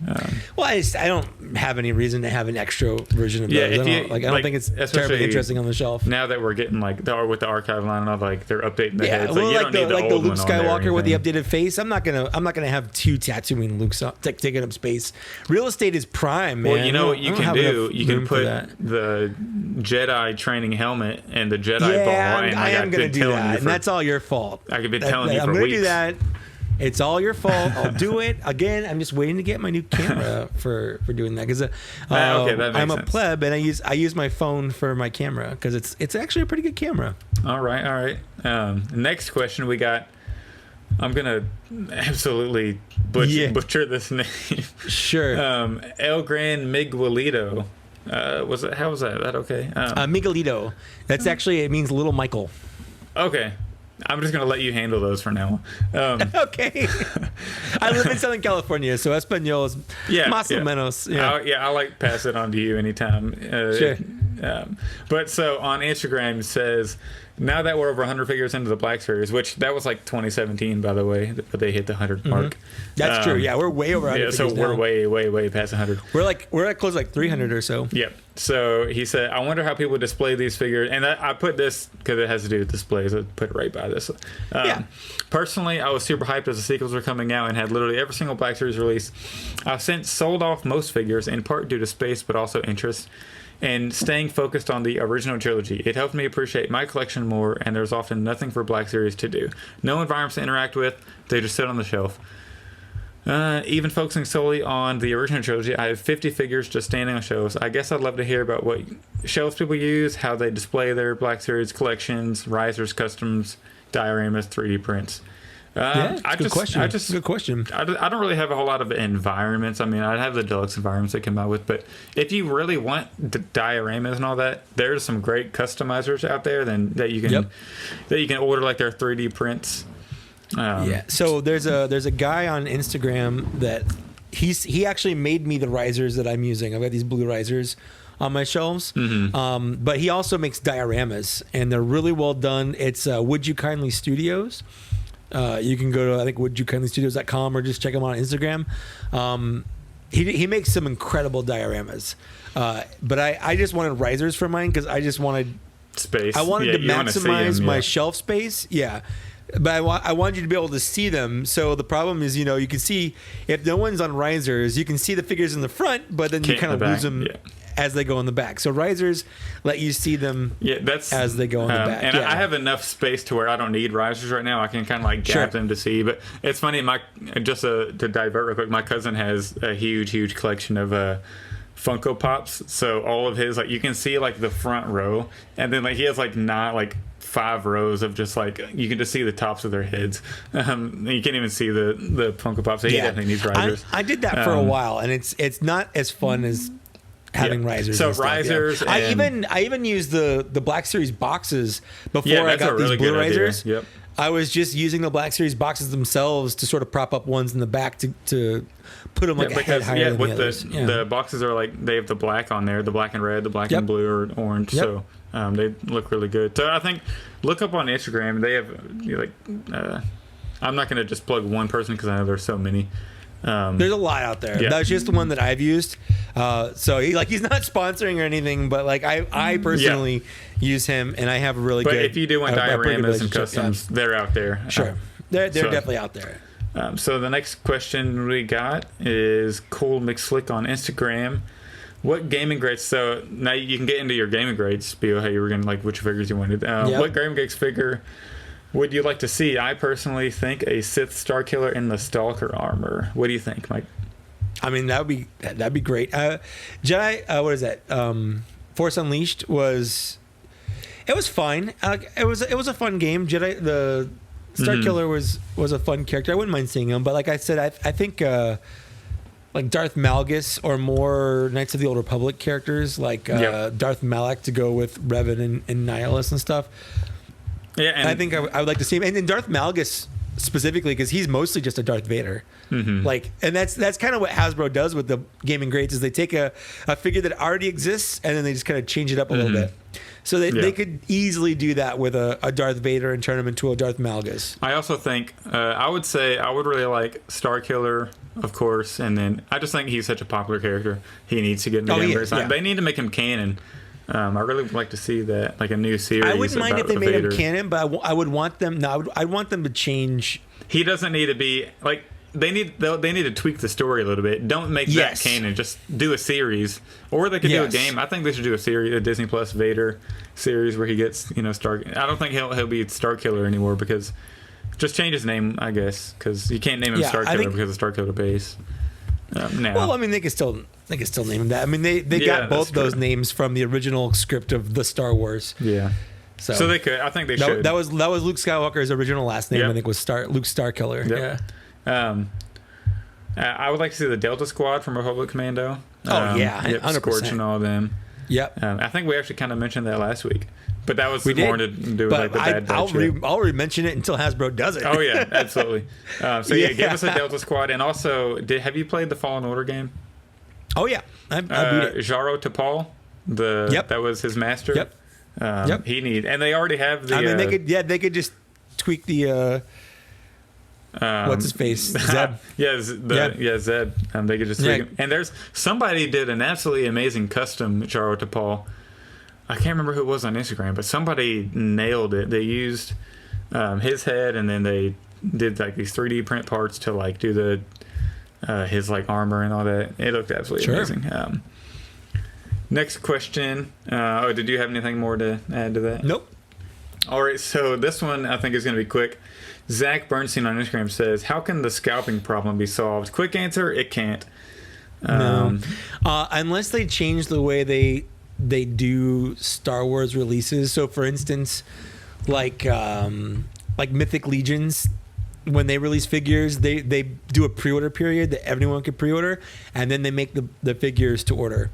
I don't have any reason to have an extra version of those. I don't think it's terribly interesting on the shelf. Now that we're getting like with the archive line and all, like they're updating the heads. Well, like the Luke Skywalker with the updated face. I'm not gonna have 2 Tatooine Lukes taking up space. Real estate is prime, man. Well, you know what you can do? You can put the Jedi training helmet and the Jedi ball. And I am gonna do that, and that's all your fault. I've been telling you for weeks. I'm gonna do that. It's all your fault. I'll do it again. I'm just waiting to get my new camera for doing that, because I'm a pleb and I use my phone for my camera because it's actually a pretty good camera. All right. Next question we got. I'm gonna absolutely butcher this name. Sure. El Gran Miguelito. How was that? Is that okay? Miguelito. That's actually, it means little Michael. Okay. I'm just going to let you handle those for now. Okay. I live in Southern California, so Espanol is más o menos. I'll like pass it on to you anytime. Sure. But so on Instagram it says, now that we're over 100 figures into the Black Series, which that was like 2017, by the way, but they hit the 100 mark. That's true. Yeah, we're way over 100. Yeah, so we're way past 100. We're at close like 300 or so. Yep. So he said, I wonder how people display these figures. And I put this because it has to do with displays. I put it right by this. Personally, I was super hyped as the sequels were coming out and had literally every single Black Series release. I've since sold off most figures, in part due to space, but also interest, and staying focused on the original trilogy. It helped me appreciate my collection more, and there's often nothing for Black Series to do. No environments to interact with. They just sit on the shelf. Even focusing solely on the original trilogy, I have 50 figures just standing on shelves. I guess I'd love to hear about what shelves people use, how they display their Black Series collections, risers, customs, dioramas, 3D prints. Good question. Good question. I don't really have a whole lot of environments. I mean, I have the deluxe environments they come out with, but if you really want dioramas and all that, there's some great customizers out there that you can order like their 3D prints. So there's a guy on Instagram that he actually made me the risers that I'm using. I've got these blue risers on my shelves, but he also makes dioramas, and they're really well done. It's Would You Kindly Studios. You can go to, I think, wouldyoukindlystudios.com or just check him out on Instagram. He makes some incredible dioramas, but I just wanted risers for mine because I just wanted space. I wanted to maximize my yeah. shelf space. Yeah. But I wanted you to be able to see them. So the problem is, you can see if no one's on risers, you can see the figures in the front, but then you kind of lose them as they go in the back. So risers let you see them as they go in the back. And I have enough space to where I don't need risers right now. I can kind of like gap them to see. But it's funny, just to divert real quick, my cousin has a huge collection of Funko Pops. So all of his, like, you can see like the front row, and then like he has like not like 5 rows of just like, you can just see the tops of their heads. You can't even see the Funko Pops. So he definitely needs risers. I did that for a while, and it's not as fun as having risers. So risers. And I even used the Black Series boxes before I got these blue risers. Yep. I was just using the Black Series boxes themselves to sort of prop up ones in the back to put them like a head higher than the others. The boxes are like, they have the black on there, the black and red, the black and blue or orange. So they look really good. So I think look up on Instagram. They have I'm not going to just plug one person because I know there's so many. There's a lot out there. That's just the one that I've used. So he's not sponsoring or anything, but like I personally use him, and I have a really good. But if you do want dioramas and customs, they're out there. Sure, they're definitely out there. So the next question we got is Cool McSlick on Instagram. What gaming grades? So now you can get into your gaming grades, Bio. How you were going to like which figures you wanted. What gaming grades figure would you like to see? I personally think a Sith Starkiller in the Stalker armor. What do you think, Mike? I mean, that'd be great. Jedi, what is that? Force Unleashed was fine. It was a fun game. Jedi, the Starkiller was a fun character. I wouldn't mind seeing him, but like I said, I think like Darth Malgus or more Knights of the Old Republic characters like Darth Malak to go with Revan and Nihilus and stuff. Yeah, and I think I would like to see him, and Darth Malgus specifically because he's mostly just a Darth Vader. Like, and that's kind of what Hasbro does with the gaming grades is they take a figure that already exists and then they just kind of change it up a little bit. So they could easily do that with a Darth Vader and turn him into a Darth Malgus. I also think I would say I would really like Starkiller, of course, and then I just think he's such a popular character. He needs to get in the game. They need to make him canon. I really would like to see that, like a new series. I wouldn't mind if they made him canon, but I would want them. No, I want them to change. He doesn't need to be like they need to tweak the story a little bit. Don't make that canon. Just do a series, or they could do a game. I think they should do a series, a Disney Plus Vader series where he gets Star. I don't think he'll be Starkiller anymore because just change his name, I guess, because you can't name him Starkiller because of Starkiller base. Now. Well, I mean, they could still name him that. I mean, they got both those names from the original script of the Star Wars. Yeah. So they could. I think they should. That was Luke Skywalker's original last name. I think was Luke Starkiller. Yep. Yeah. I would like to see the Delta Squad from Republic Commando. 100%. Scorch and all of them. Yep. I think we actually kind of mentioned that last week. But that was more to do with like the bad batch. I'll re-mention it until Hasbro does it. Oh yeah, absolutely. Give us a Delta Squad, and also, have you played the Fallen Order game? Oh yeah, I beat it. Jaro Tapal, that was his master. Yep. And they already have the. I mean, they could just tweak the. What's his face? Zeb. Zeb. They could just tweak him. And there's somebody did an absolutely amazing custom Charo to Paul. I can't remember who it was on Instagram, but somebody nailed it. They used his head, and then they did like these 3D print parts to like do the his like armor and all that. It looked absolutely amazing. Next question. Did you have anything more to add to that? Nope. All right, so this one I think is going to be quick. Zach Bernstein on Instagram says, "How can the scalping problem be solved?" Quick answer: it can't. No, unless they change the way they do Star Wars releases. So, for instance, like Mythic Legions, when they release figures, they do a pre-order period that everyone can pre-order, and then they make the figures to order.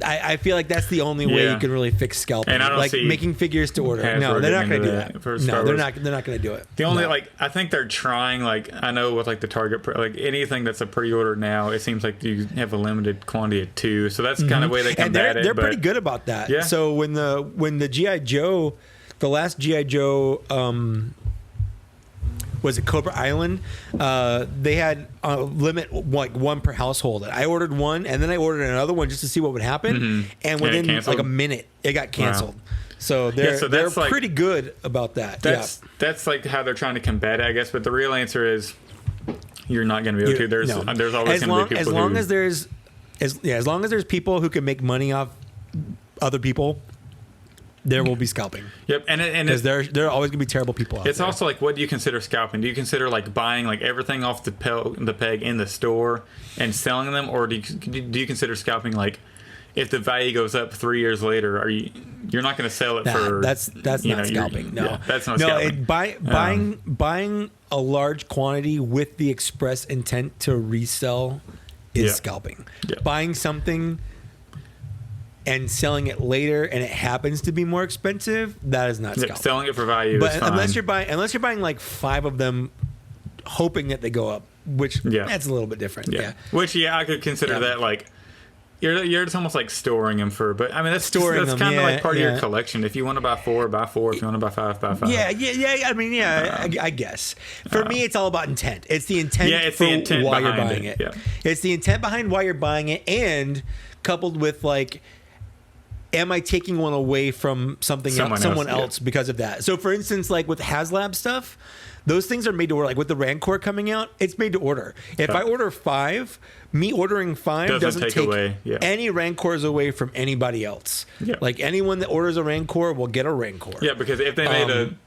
I feel like that's the only way you can really fix scalping. And I don't see making figures to order. No, they're not going to do that. No, they're not going to do it. The only I think they're trying. Like I know with like the Target, like anything that's a pre-order now, it seems like you have a limited quantity of 2. So that's kind of way they combat it. They're pretty good about that. Yeah. So when the GI Joe, the last GI Joe. Was it Cobra Island? They had a limit like 1 per household. I ordered 1, and then I ordered another one just to see what would happen. Mm-hmm. And within like a minute, it got canceled. Wow. So they're pretty good about that. That's like how they're trying to combat it, I guess. But the real answer is you're not going to be able to. There's always going to be people as long as there's people who can make money off other people. There will be scalping. Yep, and because there are always gonna be terrible people out there. It's also like, what do you consider scalping? Do you consider like buying like everything off the peg in the store and selling them, or do you consider scalping like if the value goes up 3 years later? You're not going to sell it for that's not scalping. No, that's not scalping. Buying a large quantity with the express intent to resell is scalping. Yeah. Buying something and selling it later, and it happens to be more expensive, that is not scalping. Selling it for value but is fine. unless you're buying like 5 of them, hoping that they go up, which that's a little bit different. Yeah. Which I could consider that like you're it's almost like storing them for. But I mean that's kind of like part of your collection. If you want to buy 4, buy 4. If you want to buy 5, buy 5. Yeah. I mean, I guess for me, it's all about intent. It's the intent why you're buying it. Yeah. It's the intent behind why you're buying it, and coupled with like, am I taking one away from someone else because of that? So, for instance, like with HasLab stuff, those things are made to order. Like with the Rancor coming out, it's made to order. If I order 5, me ordering 5 doesn't take away any Rancors away from anybody else. Yeah. Like anyone that orders a Rancor will get a Rancor. Yeah, because if they made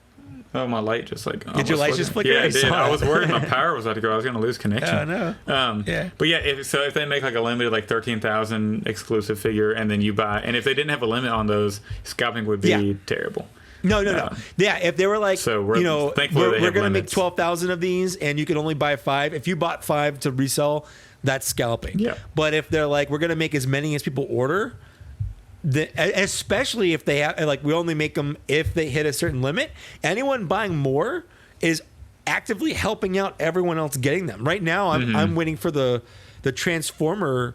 my light just like... Did your light just flicker? Yeah, it did. I was worried my power was about to go. I was going to lose connection. Yeah, I know. But if they make like a limited like 13,000 exclusive figure and then you buy... And if they didn't have a limit on those, scalping would be terrible. No. Yeah, if they were like, we're going to make 12,000 of these and you can only buy 5. If you bought 5 to resell, that's scalping. Yeah. But if they're like, we're going to make as many as people order... especially if they have, like, we only make them if they hit a certain limit. Anyone buying more is actively helping out everyone else getting them. Right now, I'm waiting for the Transformer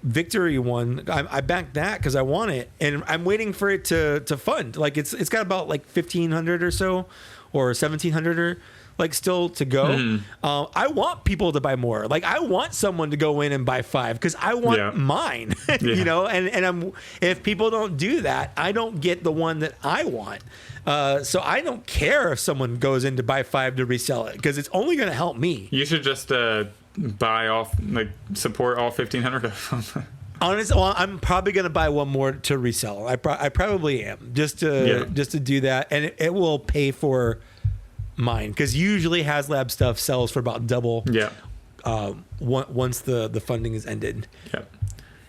Victory one. I backed that because I want it, and I'm waiting for it to fund. Like it's got about like 1,500 or so, or 1,700 or. Like still to go. I want people to buy more. Like I want someone to go in and buy 5 because I want mine. You know, and if people don't do that, I don't get the one that I want. So I don't care if someone goes in to buy 5 to resell it because it's only going to help me. You should just buy off, like support all 1,500 of them. Honestly, well, I'm probably going to buy one more to resell. I probably am just to do that, and it will pay for mine because usually HasLab stuff sells for about double. Once the funding is ended.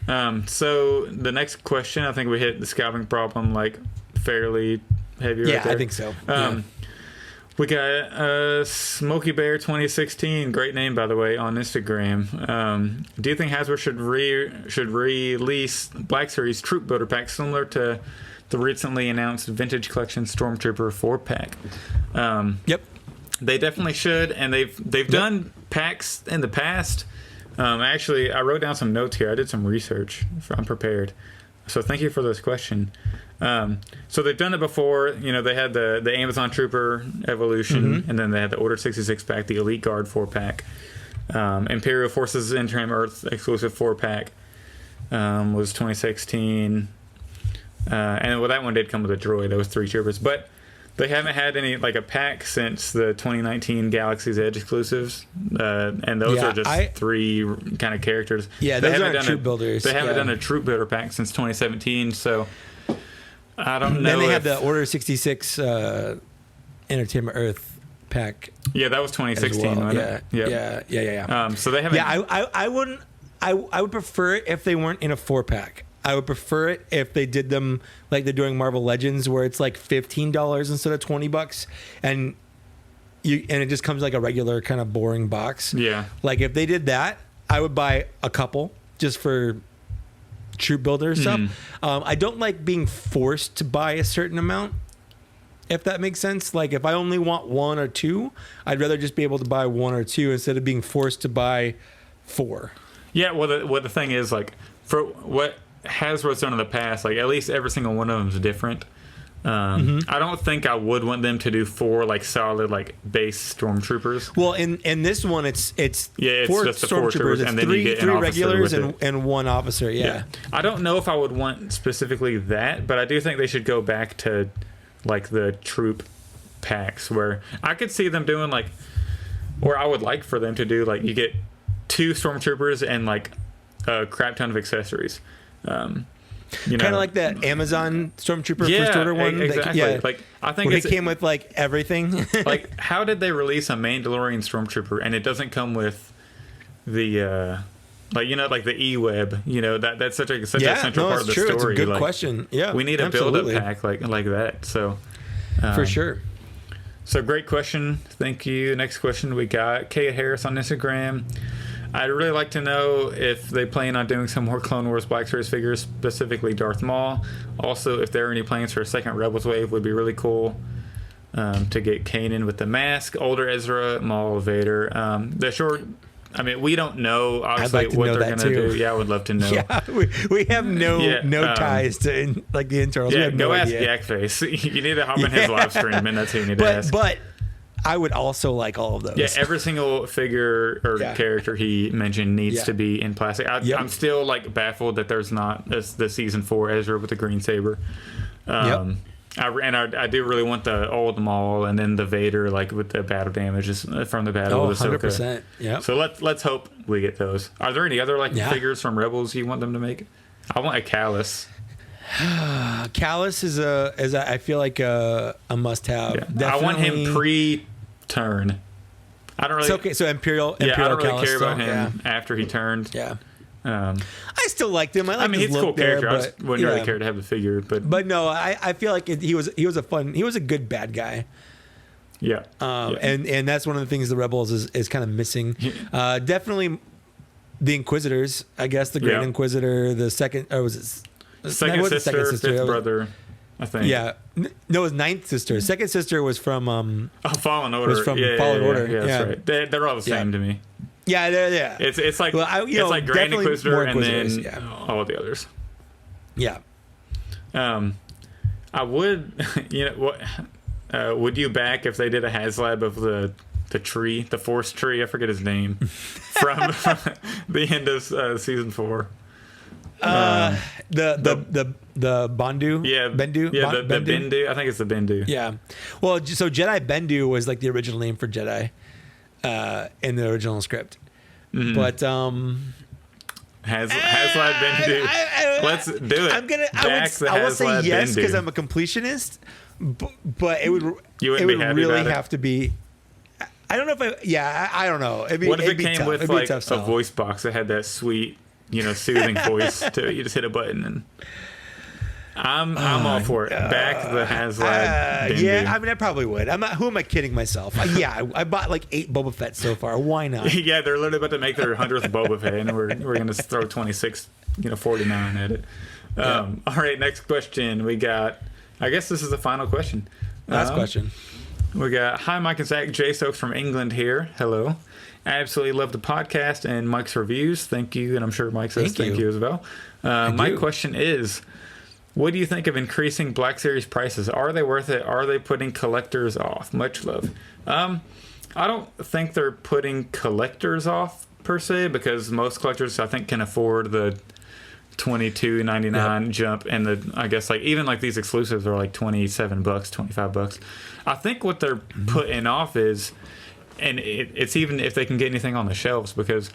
So the next question, I think we hit the scalping problem like fairly heavy. Right there. I think so. We got Smokey Bear 2016, great name by the way, on Instagram. Do you think Hasbro should release Black Series Troop Builder pack similar to the recently announced Vintage Collection Stormtrooper 4-pack? Yep. They definitely should, and they've done packs in the past. Actually, I wrote down some notes here. I did some research. I'm prepared. So thank you for this question. So they've done it before. You know, they had the Amazon Trooper Evolution, and then they had the Order 66 pack, the Elite Guard 4-pack. Imperial Forces Interim Earth exclusive 4-pack was 2016. And well, that one did come with a droid. That was 3 troopers. But they haven't had any, like, a pack since the 2019 Galaxy's Edge exclusives. And those are just 3 kind of characters. Yeah, they those haven't aren't troop builders. They haven't done a troop builder pack since 2017. So I don't know. Then they had the Order 66 Entertainment Earth pack. Yeah, that was 2016. Well. Wasn't it? Yeah. So they haven't. Yeah, I wouldn't. I would prefer it if they weren't in a 4-pack. I would prefer it if they did them like they're doing Marvel Legends, where it's like $15 instead of $20, and it just comes like a regular kind of boring box. Yeah. Like if they did that, I would buy a couple just for troop builder stuff. I don't like being forced to buy a certain amount, if that makes sense. Like if I only want 1 or 2, I'd rather just be able to buy 1 or 2 instead of being forced to buy 4. Yeah. Well, the thing is, like, for what Hasbro's done in the past, like, at least every single one of them is different. I don't think I would want them to do 4 like solid like base stormtroopers. Well, in this one, it's 4 just the 4 stormtroopers. troopers, It's and then you get an 3 officer regulars with and 1 officer. Yeah. I don't know if I would want specifically that, but I do think they should go back to like the troop packs, where I could see them doing like, or I would like for them to do like, you get 2 stormtroopers and like a crap ton of accessories. Kind of like the Amazon Stormtrooper First Order one. Exactly. Like, I think it came with like everything. Like, how did they release a Mandalorian Stormtrooper and it doesn't come with the like, you know, like the e-web? You know, that's such a central part of the story. It's a good like, question. Yeah, we need a build-up pack like that. So for sure. So great question. Thank you. Next question we got Kate Harris on Instagram. I'd really like to know if they plan on doing some more Clone Wars Black Series figures, specifically Darth Maul. Also, if there are any plans for a second Rebels wave, would be really cool to get Kanan with the mask, older Ezra, Maul, Vader. The short, I mean, we don't know obviously what they're going to do. Yeah, I would love to know. Yeah, we have no ties to like the internals. Yeah, we have go ask idea. Yakface. You need to hop in his live stream, and that's who you need to ask. But I would also like all of those. Yeah, every single figure or character he mentioned needs to be in plastic. I'm still like baffled that there's not the season 4 Ezra with the green saber. I do really want the old Maul and then the Vader like with the battle damages from the battle with Ahsoka. 100%. Yeah. So let's hope we get those. Are there any other like figures from Rebels you want them to make? I want a Callus. Callus is I feel like a must-have. Yeah. I want him pre-turn. I don't really. It's okay. So Imperial. I don't really Callus care about him after he turned. Yeah. I still liked him. I mean, his he's a cool character. There, I just wouldn't really care to have the figure, but no, I feel like he was a good bad guy. Yeah. And that's one of the things the Rebels is kind of missing. Definitely the Inquisitors. I guess the Grand Inquisitor, the second, or was it? Second sister, fifth brother, I think. Yeah. No, it was Ninth Sister. Second sister was from Fallen Order. Was from Fallen Order. Yeah, that's right. They're all the same to me. Yeah, yeah. It's like it's like Grand Inquisitor and then all the others. Yeah. I would, would you back if they did a HasLab of the tree, the Force tree? I forget his name from the end of season 4. The Bendu? Yeah. Bendu? Yeah, the Bendu. I think it's the Bendu. Yeah. Well, so Jedi Bendu was like the original name for Jedi in the original script. Mm-hmm. But HasLab Bendu. Let's do it. I will say yes because I'm a completionist, but it would really have to be. I don't know if I don't know. What if it came with like a voice box that had that sweet, soothing voice to you just hit a button and I'm all for it. Back the HasLab. Yeah, I mean I probably would. Who am I kidding myself? I bought like 8 Boba Fett so far. Why not? Yeah, they're literally about to make their 100th Boba Fett and we're gonna throw 49 at it. All right, next question. We got, I guess this is the final question. Last question. We got, hi, Mike and Zach. Jay Stokes from England here. Hello. I absolutely love the podcast and Mike's reviews. Thank you. And I'm sure Mike says thank you as well. My question is, what do you think of increasing Black Series prices? Are they worth it? Are they putting collectors off? Much love. I don't think they're putting collectors off per se, because most collectors, I think, can afford the $22.99 jump, and I guess even these exclusives are like $27, $25. I think what they're putting off is, and it's even if they can get anything on the shelves, because,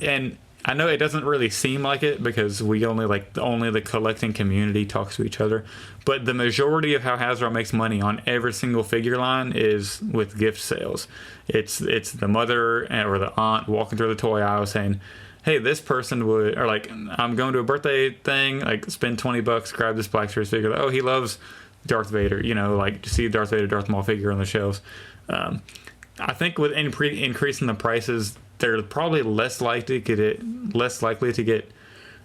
and I know it doesn't really seem like it because we only the collecting community talks to each other, but the majority of how Hasbro makes money on every single figure line is with gift sales. It's the mother or the aunt walking through the toy aisle saying, hey, this person would, or I'm going to a birthday thing, spend $20, grab this Black Series figure. Oh, he loves Darth Vader, to see Darth Vader, Darth Maul figure on the shelves. I think with increasing the prices, they're probably less likely to get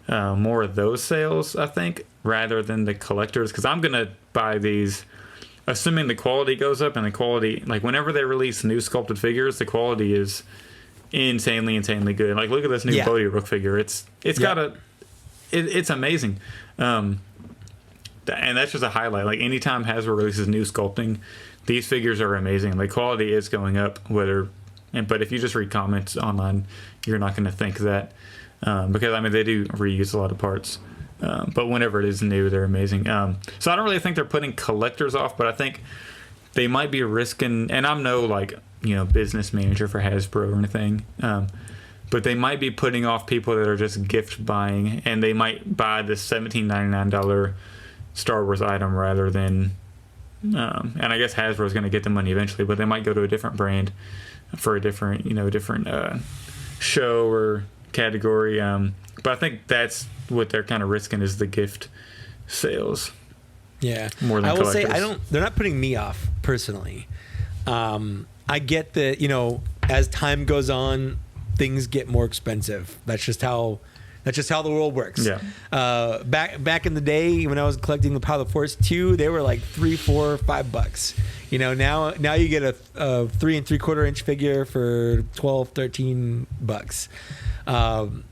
more of those sales, I think, rather than the collectors. Because I'm gonna buy these, assuming the quality goes up, and the quality, whenever they release new sculpted figures, the quality is insanely good. Look at this new Bodhi Rook figure. It's amazing. And that's just a highlight. Anytime Hasbro releases new sculpting, these figures are amazing. The quality is going up, but if you just read comments online, you're not going to think that, because they do reuse a lot of parts. But whenever it is new, they're amazing. So I don't really think they're putting collectors off, but I think they might be risking, and I'm no business manager for Hasbro or anything, but they might be putting off people that are just gift buying, and they might buy this $17.99 Star Wars item rather than, and I guess Hasbro is going to get the money eventually, but they might go to a different brand for a different show or category. But I think that's what they're kind of risking, is the gift sales. Yeah, more than I will collectors. say they're not putting me off personally. I get that, as time goes on, things get more expensive. That's just how the world works. Yeah. Back in the day when I was collecting the Power of the Force 2, they were like $3, $4, $5. Now you get a 3 3/4 inch figure for $12, $13.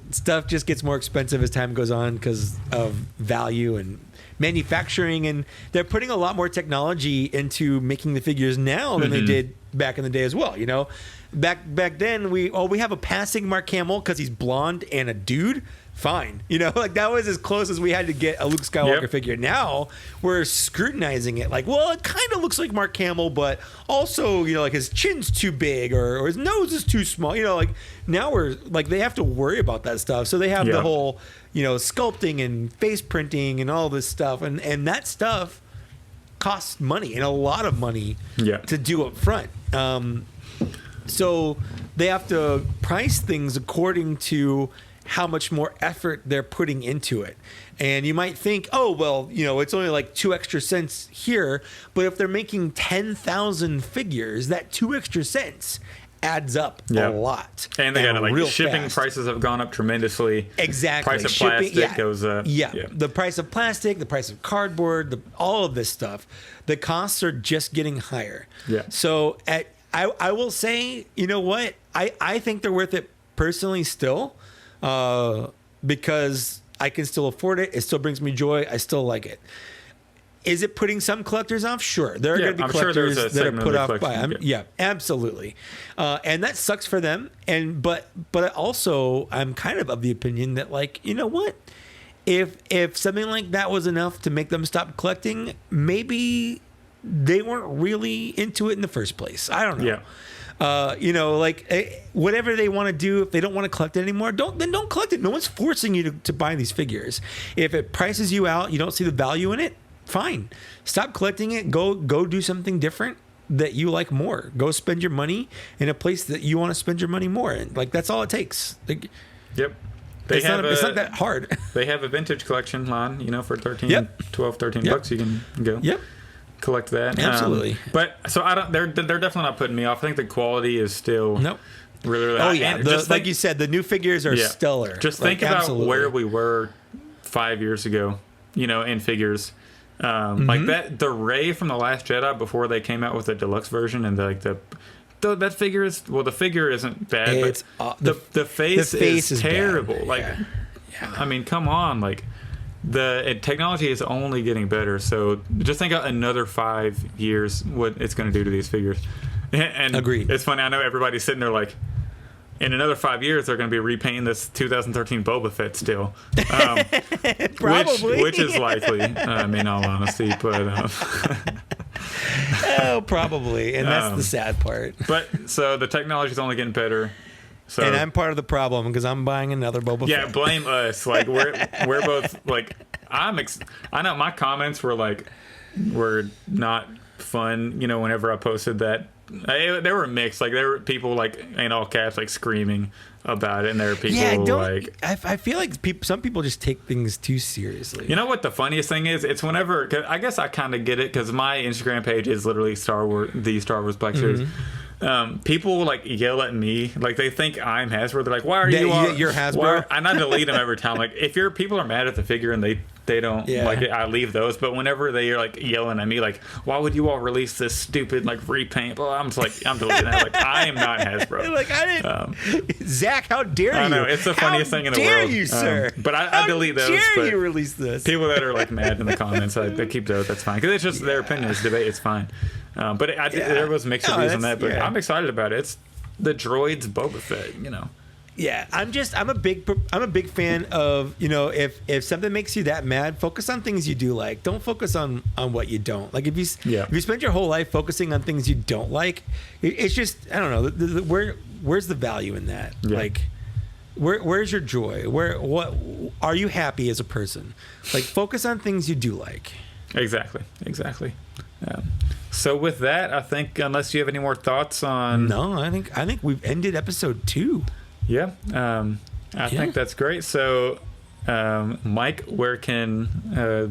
Stuff just gets more expensive as time goes on because of value and manufacturing, and they're putting a lot more technology into making the figures now than they did back in the day as well. Back then we have a passing Mark Hamill because he's blonde and a dude. Fine, that was as close as we had to get a Luke Skywalker figure. Now we're scrutinizing it, it kind of looks like Mark Hamill, but also his chin's too big or his nose is too small. Now we're they have to worry about that stuff, so they have the whole sculpting and face printing and all this stuff, and that stuff costs money, and a lot of money to do up front. So they have to price things according to how much more effort they're putting into it. And you might think, oh, well, it's only 2 extra cents here. But if they're making 10,000 figures, that 2 extra cents adds up a lot. And they got shipping prices have gone up tremendously. Exactly. Price of plastic goes up. Yeah. The price of plastic, the price of cardboard, all of this stuff. The costs are just getting higher. Yeah. So I will say, you know what? I think they're worth it personally still. Because I can still afford it. It still brings me joy. I still like it. Is it putting some collectors off? Sure. There are going to be collectors that are put off by them. Yeah, absolutely. And that sucks for them. But also, I'm kind of the opinion that, you know what? If something like that was enough to make them stop collecting, maybe they weren't really into it in the first place. I don't know. Yeah. Whatever they want to do, if they don't want to collect it anymore, don't collect it. No one's forcing you to buy these figures. If it prices you out, you don't see the value in it, fine. Stop collecting it. Go do something different that you like more. Go spend your money in a place that you want to spend your money more in. That's all it takes. Yep. It's not that hard. They have a vintage collection line, for $13 bucks you can go. Yep. Collect that. Absolutely. But so I don't. They're definitely not putting me off. I think the quality is still really Oh yeah. Like you said, the new figures are stellar. Just think about where we were 5 years ago. In figures, Like the Rey from the Last Jedi before they came out with the deluxe version, and that figure is the figure isn't bad, It's, but the face is terrible. bad. Like, I mean, come on, like. Technology is only getting better, so just think out another 5 years what it's going to do to these figures. And Agreed. It's funny, I know everybody's sitting there like, in another 5 years they're going to be repainting this 2013 Boba Fett still, Probably. which is likely. I mean, all honesty, but oh, probably, and that's the sad part. but so the technology is only getting better. So, And I'm part of the problem because I'm buying another Boba Fett. yeah, blame us. Like we're both like I know my comments were not fun. You know, whenever I posted that, they were mixed. Like there were people like in all caps like screaming about it, and there were people I feel like some people just take things too seriously. You know what the funniest thing is? It's whenever, cause I guess I kind of get it because my Instagram page is literally the Star Wars Black Series. People like yell at me, like they think I'm Hasbro. They're like, "Why are you're Hasbro?" And I delete them every time. Like if people are mad at the figure and they don't like it, I leave those. But whenever they are like yelling at me, like, "Why would you all release this stupid like repaint?" Well, I'm just like, I'm deleting that. Like I am not Hasbro. Like I didn't. Zach, how dare you? I know it's the funniest thing in the world. How dare you, sir? But I delete those. How dare but you release this? people that are like mad in the comments, I keep those. That's fine because it's just their opinion. It's debate. It's fine. But there was mixed reviews on that. But I'm excited about it. It's the droids Boba Fett. You know. Yeah, I'm a big fan of, you know, if something makes you that mad, focus on things you do like. Don't focus on what you don't. Like if you spend your whole life focusing on things you don't like, it's just, I don't know, where's the value in that? Yeah. Like where's your joy? What are you happy as a person? Like focus on things you do like. Exactly. So with that, I think unless you have any more thoughts on No, I think we've ended episode 2. Yeah, I think that's great. So, Mike, where can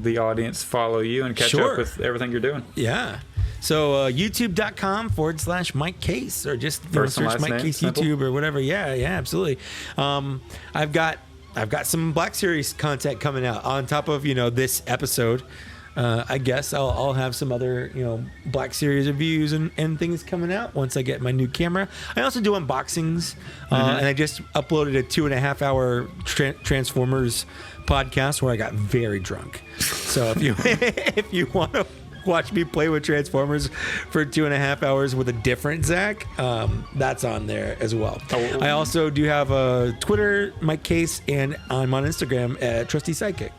the audience follow you and catch up with everything you're doing? Yeah. So, youtube.com/mikekaess or just search Mike Case YouTube or whatever. Yeah, absolutely. I've got some Black Series content coming out on top of, this episode. I guess I'll have some other, Black Series reviews and things coming out once I get my new camera. I also do unboxings, and I just uploaded a 2.5 hour Transformers podcast where I got very drunk. So if you want to watch me play with Transformers for 2.5 hours with a different Zach, that's on there as well. I also do have a Twitter, Mike Case, and I'm on Instagram at Trusty Sidekick.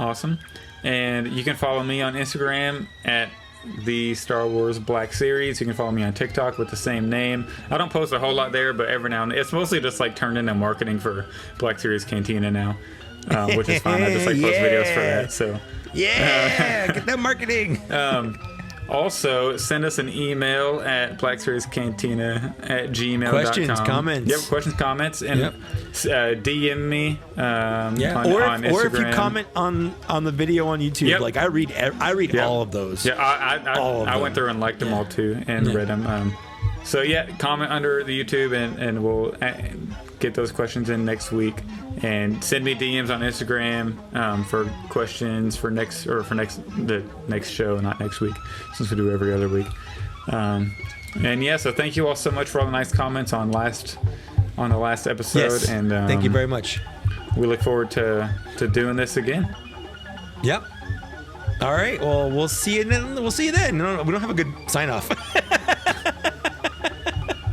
Awesome. And you can follow me on Instagram at the Star Wars Black Series. You can follow me on TikTok with the same name. I don't post a whole lot there, but every now and then. It's mostly just like turned into marketing for Black Series Cantina now, which is fine. I just post videos for that. So get that marketing. Also, send us an email at blackseriescantina@gmail.com. Questions, comments. Yep, questions, comments, and DM me on Instagram. Or if you comment on the video on YouTube, like I read all of those. Yeah, I went through and liked them all too and read them. So comment under the YouTube and we'll get those questions in next week. And send me DMs on Instagram for questions for the next show, not next week, since we do every other week. So thank you all so much for all the nice comments on the last episode. Yes, and thank you very much. We look forward to doing this again. Yep. All right. Well, we'll see you then. No, we don't have a good sign off.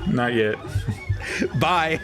Not yet. Bye.